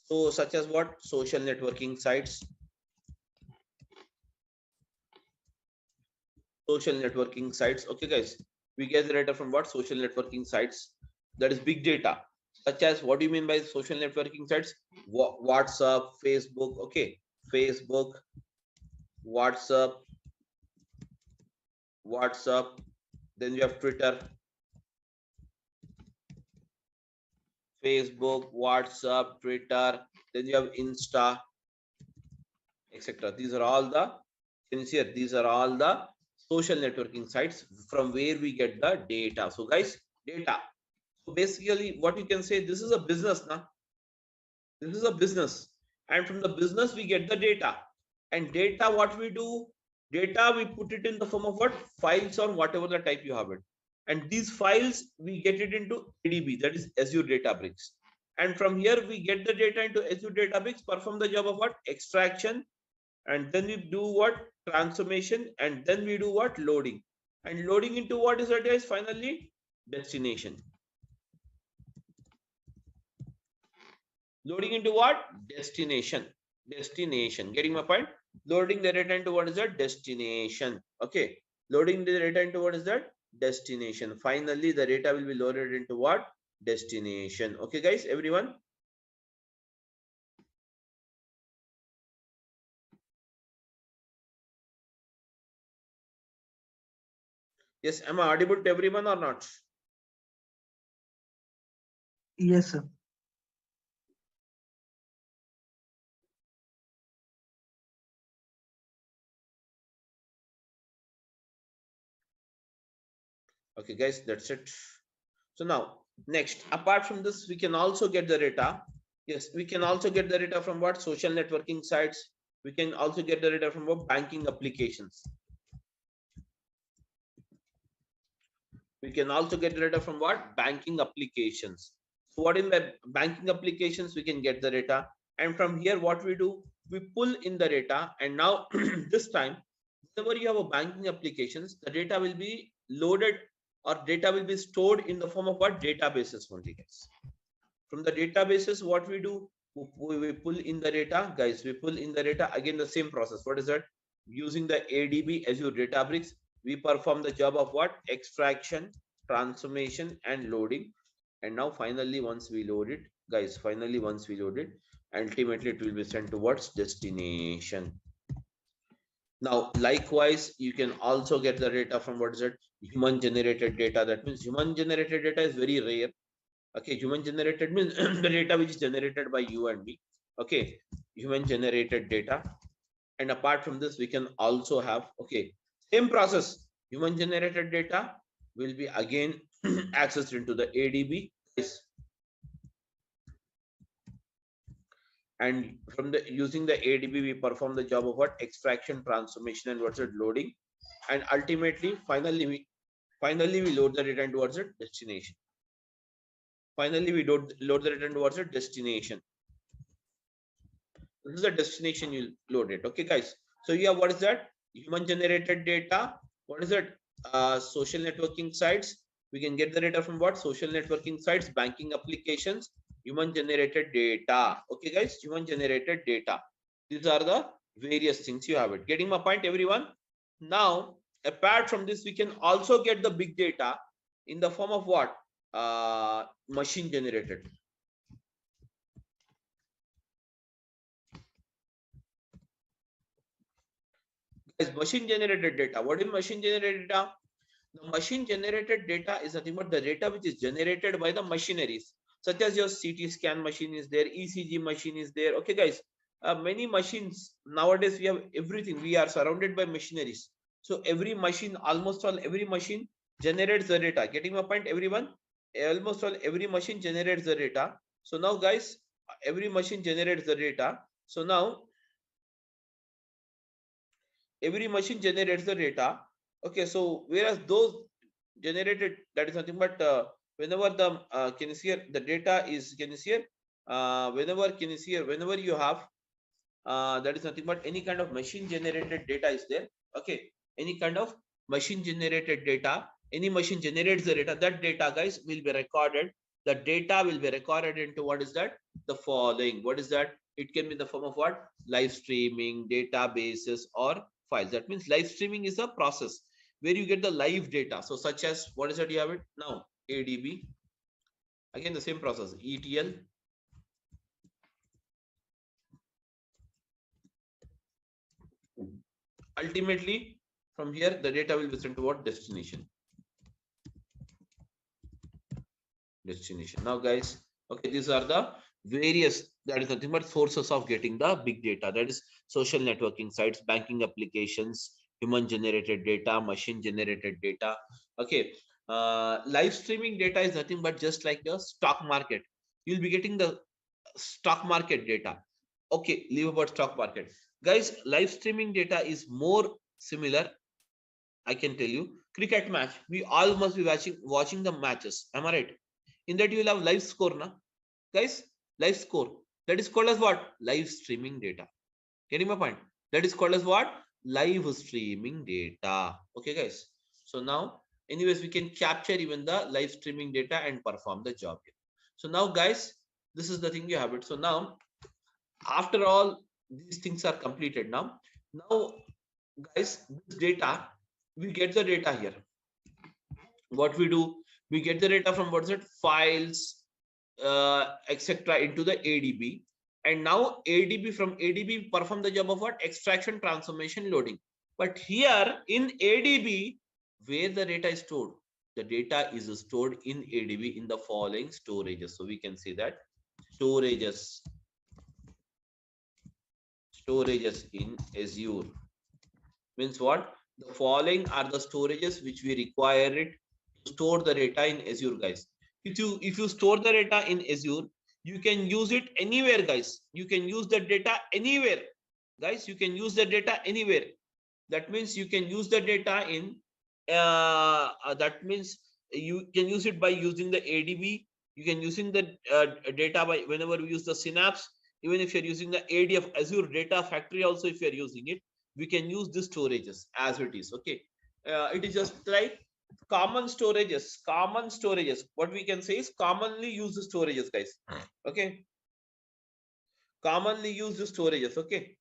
So such as what? Social networking sites. Social networking sites. Okay, guys, we get the data from what? Social networking sites. That is big data. Such as, what do you mean by social networking sites? WhatsApp, Facebook. Okay, Facebook, WhatsApp. Then you have Twitter, Facebook, WhatsApp, Twitter. Then you have Insta, etc. These are all the, sincere, these are all the social networking sites from where we get the data. So, guys, data. So basically, what you can say, this is a business now. This is a business, and from the business we get the data. And data, what we do? Data, we put it in the form of what? Files or whatever the type you have it. And these files, we get it into ADB, that is Azure Databricks. And from here, we get the data into Azure Databricks, perform the job of what? Extraction. And then we do what? Transformation. And then we do what? Loading. And loading into what is that, guys? Finally, destination. Loading into what? Destination. Getting my point? Loading the data into what is that? Destination. Okay, loading the data into what is that? Destination. Finally, the data will be loaded into what? Destination. Okay, guys, everyone. Yes, am I audible to everyone or not? Yes, sir. Okay, guys, that's it. So now, next, apart from this, we can also get the data. Yes, we can also get the data from what? Social networking sites. We can also get the data from what? Banking applications. We can also get the data from what? Banking applications. So what in the banking applications, we can get the data. And from here, what we do? We pull in the data. And now, this time, whenever you have a banking applications, the data will be loaded, or data will be stored in the form of what? Databases only, guys. From the databases, what we do, we pull in the data, guys. We pull in the data, again the same process. What is that? Using the ADB, Azure Databricks, we perform the job of what? Extraction, transformation, and loading. And now finally, once we load it, guys, finally once we load it, ultimately it will be sent towards destination. Now likewise, you can also get the data from what is it? Human generated data. That means human generated data is very rare. Okay, human generated means the data which is generated by you and me. Okay, human generated data. And apart from this, we can also have, okay, same process, human generated data will be again accessed into the ADB. And from the using the ADB, we perform the job of what? Extraction, transformation, and what's it? Loading. And ultimately, finally we load the data towards a destination. Finally, we load the data towards a destination. This is the destination you load it. Okay, guys. So yeah, what is that? Human generated data. What is it? Social networking sites. We can get the data from what? Social networking sites, banking applications, human generated data. Okay, guys, human generated data. These are the various things you have it. Getting my point, everyone? Now, apart from this, we can also get the big data in the form of what? Machine generated. Guys, machine generated data. What is machine generated data? The machine generated data is nothing but the data which is generated by the machineries, such as your CT scan machine is there, ECG machine is there. Okay, guys, many machines nowadays, we have everything. We are surrounded by machineries. So every machine, almost all every machine generates the data. Getting my point, everyone? Almost all every machine generates the data. So now, guys, every machine generates the data. So now every machine generates the data. Okay, so whereas those generated, that is nothing but whenever the can you see here, the data is, can you see here, whenever, can you see here, whenever you have that is nothing but any kind of machine generated data is there. Okay, any kind of machine generated data, any machine generates the data, that data, guys, will be recorded. The data will be recorded into what is that? The following. What is that? It can be in the form of what? Live streaming, databases, or files. That means live streaming is a process where you get the live data. So such as, what is that you have it now? ADB. Again, the same process, ETL. Ultimately, from here, the data will be sent to what? Destination. Now, guys, okay, these are the various, that is nothing but sources of getting the big data. That is social networking sites, banking applications, human generated data, machine generated data. Okay, live streaming data is nothing but just like the stock market. You'll be getting the stock market data. Okay, leave about stock market, guys. Live streaming data is more similar, I can tell you. Cricket match, we all must be watching the matches, am I right? In that you will have live score, na guys? Live score, that is called as what? Live streaming data. Getting my point? That is called as what? Live streaming data. Okay, guys, so now anyways, we can capture even the live streaming data and perform the job here. So now, guys, this is the thing you have it. So now, after all these things are completed, now guys, this data, we get the data here. What we do, we get the data from what's it? Files, etc. into the ADB. And now ADB, from ADB perform the job of what? Extraction, transformation, loading. But here in ADB, where the data is stored, the data is stored in ADB in the following storages. So we can say that storages in Azure means what? The following are the storages which we require it to store the data in Azure, guys. If you store the data in Azure, you can use it anywhere, guys. You can use the data anywhere, guys. You can use the data anywhere. That means you can use the data in that means you can use it by using the ADB. You can using the data by whenever we use the Synapse. Even if you're using the ADF, Azure Data Factory, also if you're using it, we can use the storages as it is. Okay, it is just like common storages. What we can say is commonly used storages, guys. Okay. Commonly used storages. Okay.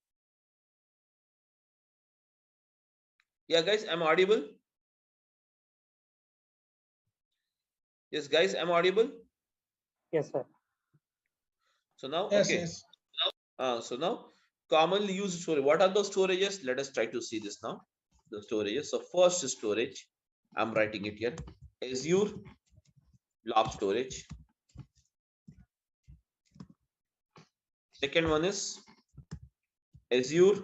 Yeah, guys, I'm audible. Yes, guys, I'm audible. Yes, sir. So now, Yes, okay. yes. So now, commonly used storage. What are those storages? Let us try to see this now. The storages. So first storage, I'm writing it here. Azure blob storage. Second one is Azure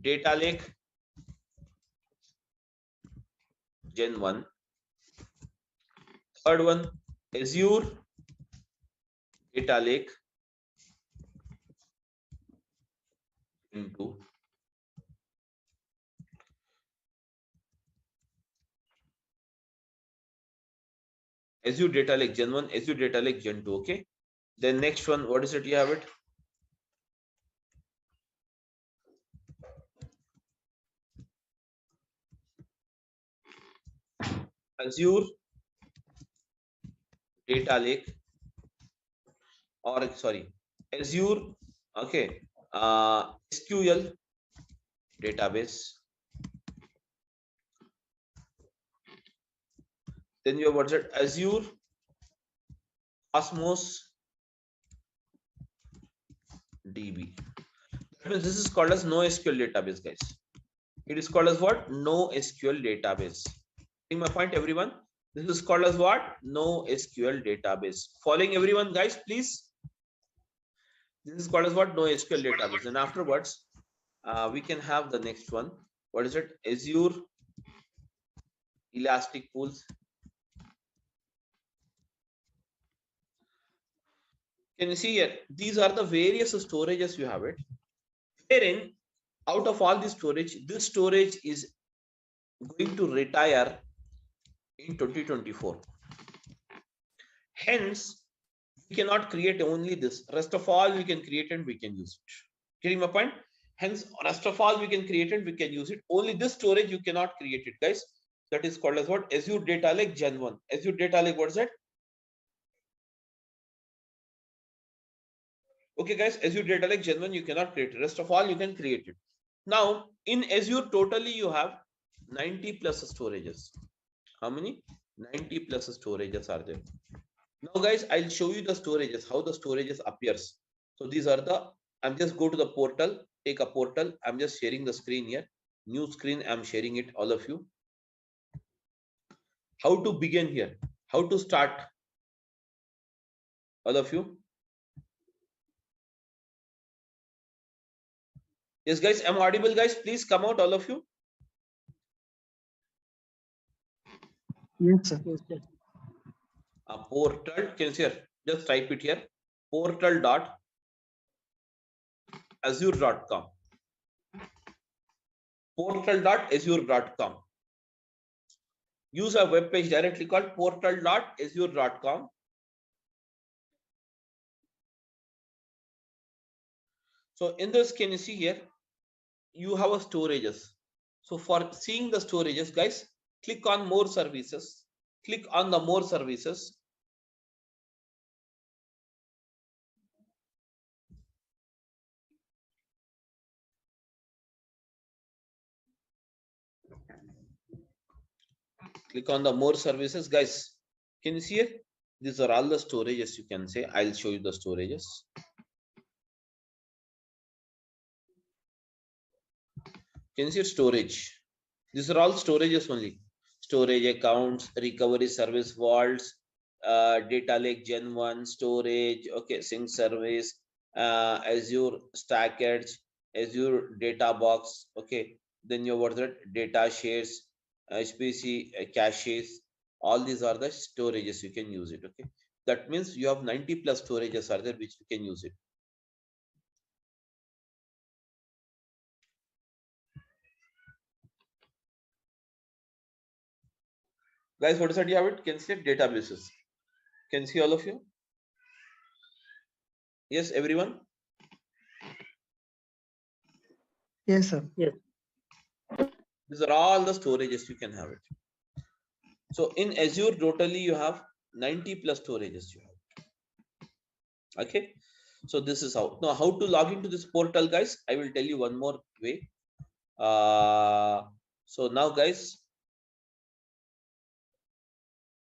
Data Lake Gen 1. Third one, Azure Data Lake Gen 2. Azure Data Lake Gen 1, Azure Data Lake Gen 2. Okay. Then next one, what is it? You have it. Azure Data Lake, or sorry, Azure, okay, SQL database. Then you have what's it? Azure Cosmos DB. That means this is called as NoSQL database, guys. It is called as what? NoSQL database. Getting my point, everyone? This is called as what? NoSQL database. Following everyone, guys, please. This is called as what? NoSQL database. And afterwards, we can have the next one. What is it? Azure Elastic Pools. Can you see here? These are the various storages you have it. Wherein, out of all this storage is going to retire in 2024. Hence, we cannot create only this. Rest of all we can create and we can use it. Getting my point? Hence, rest of all we can create and we can use it. Only this storage you cannot create it, guys. That is called as what? Azure Data Lake Gen 1. Azure Data Lake, what is that? Okay, guys, Azure Data Lake Gen 1 you cannot create it. Rest of all you can create it. Now, in Azure, totally you have 90 plus storages. How many? 90 plus storages are there. Now, guys, I'll show you the storages, how the storages appears. So these are the, I'm just go to the portal, take a portal. I'm just sharing the screen here. New screen, I'm sharing it, all of you. How to begin here? How to start? All of you. Yes, guys, I'm audible, guys. Please come out, all of you. Yes, sir. A portal, can you see here? Just type it here. Portal.azure.com. Portal.azure.com. Use a web page directly called portal.azure.com. So in this, can you see here? You have a storages. So for seeing the storages, guys, click on more services. Click on the more services. Click on the more services, guys. Can you see it? These are all the storages you can say. I'll show you the storages. Can you see storage? These are all storages only. Storage accounts, recovery service vaults, data lake Gen 1, storage, okay, sync service, Azure Stack Edge, Azure Data Box, okay. Then you have that data shares, HPC caches. All these are the storages you can use it, okay. That means you have 90 plus storages are there which you can use it. Guys, what is that you have it? Can see databases. Can see all of you? Yes, everyone? Yes, sir. Yes. These are all the storages you can have it. So in Azure, totally you have 90 plus storages you have. Okay. So this is how. Now, how to log into this portal, guys? I will tell you one more way. So now, guys,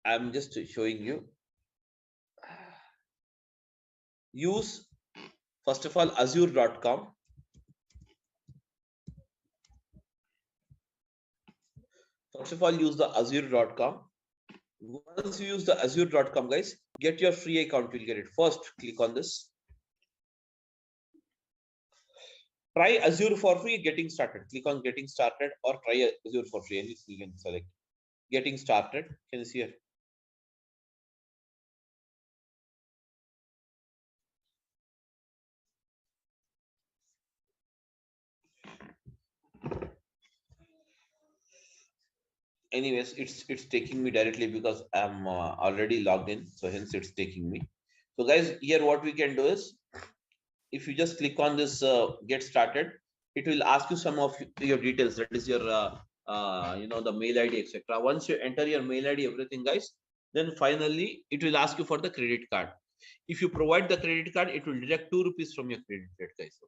I'm just showing you. Use, first of all, azure.com. First of all, use the azure.com. Once you use the azure.com, guys, get your free account. You'll get it. First, click on this. Try Azure for free, getting started. Click on getting started or try Azure for free. And you can select getting started. Can you see here? Anyways, it's taking me directly because I'm already logged in, so hence it's taking me. So guys, here what we can do is, if you just click on this get started, it will ask you some of your details. That is your the mail ID, etc. Once you enter your mail ID, everything, guys, then finally it will ask you for the credit card. If you provide the credit card, it will deduct 2 rupees from your credit card, guys.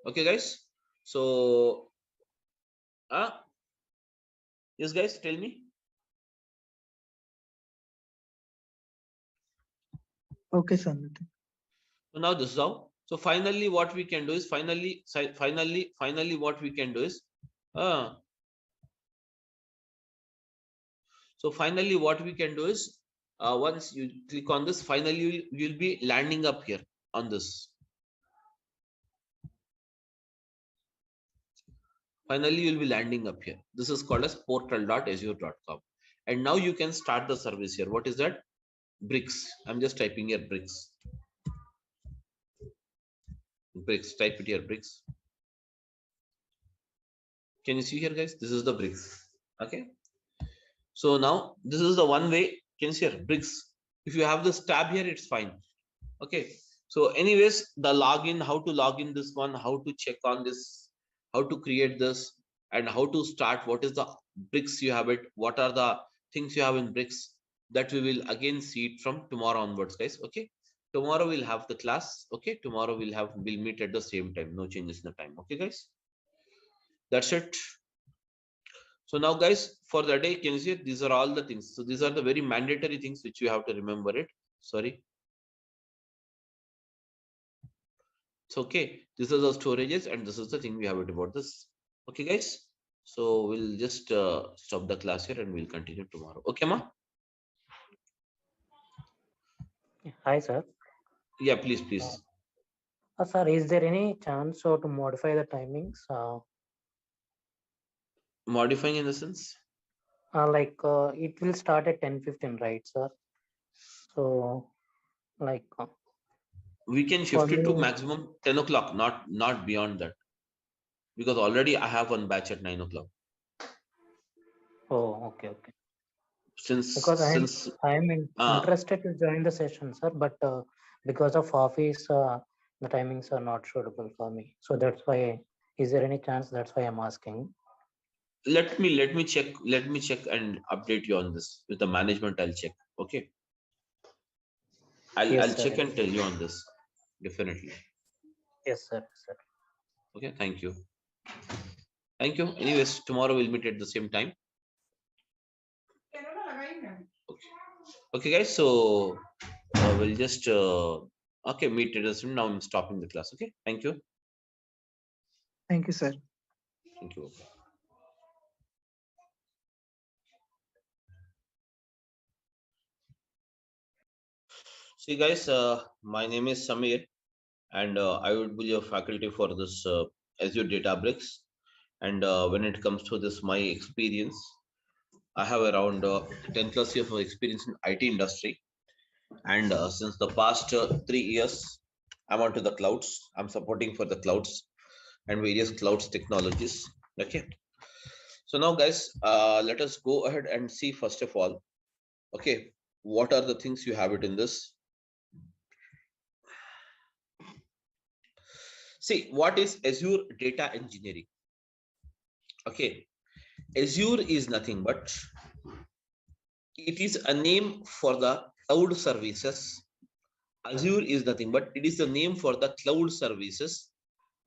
Okay, guys. So yes, guys, tell me. Okay, sir. So now this is how. So finally, what we can do is finally what we can do is so finally what we can do is once you click on this, finally you'll be landing up here on this. Finally, you'll be landing up here. This is called as portal.azure.com. And now you can start the service here. What is that? Bricks. I'm just typing here bricks. Bricks. Type it here, bricks. Can you see here, guys? This is the bricks. Okay. So now this is the one way. Can you see here? Bricks. If you have this tab here, it's fine. Okay. So anyways, the login, how to log in this one, how to check on this, how to create this, and how to start, what is the bricks you have it, what are the things you have in bricks, that we will again see it from tomorrow onwards, guys. Okay. Tomorrow we'll have the class. Okay. Tomorrow we'll meet at the same time. No changes in the time. Okay, guys. That's it. So now, guys, for the day, can you see these are all the things. So these are the very mandatory things which you have to remember it. Sorry. It's okay. This is the storages, and this is the thing we have it about this. Okay, guys. So we'll just stop the class here and we'll continue tomorrow. Okay, ma? Hi, sir. Yeah, please, please. Sir, is there any chance to modify the timings? Modifying in the sense? It will start at 10:15, right, sir? So, we can shift it to maximum 10 o'clock, not beyond that. Because already I have one batch at 9 o'clock. Oh, okay. Since I'm interested to join the session, sir, but because of office, the timings are not suitable for me. So that's why. Is there any chance? That's why I'm asking. Let me check and update you on this with the management. I'll check. Okay. I'll check and tell you on this. Definitely. Yes, sir. Okay. Thank you. Anyways, tomorrow we'll meet at the same time. Okay, guys. So we'll just okay, meet at the same. Now I'm stopping the class. Okay. Thank you. Thank you, sir. Thank you. See, guys, my name is Samir, and I would be your faculty for this Azure Databricks. And when it comes to this, my experience, I have around 10 plus years of experience in IT industry. And since the past 3 years, I'm onto the clouds. I'm supporting for the clouds and various clouds technologies. Okay. So now, guys, let us go ahead and see first of all, okay, what are the things you have it in this? See, what is Azure data engineering? Okay, Azure is nothing but it is a name for the cloud services. Azure is nothing but it is the name for the cloud services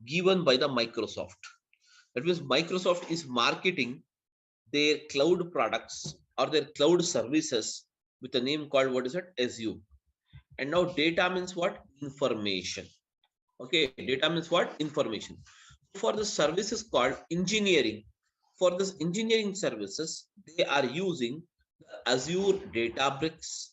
given by the Microsoft. That means Microsoft is marketing their cloud products or their cloud services with a name called what is it? Azure. And now data means what? Information. Okay, data means what? Information. For the services called engineering, for this engineering services, they are using the Azure Databricks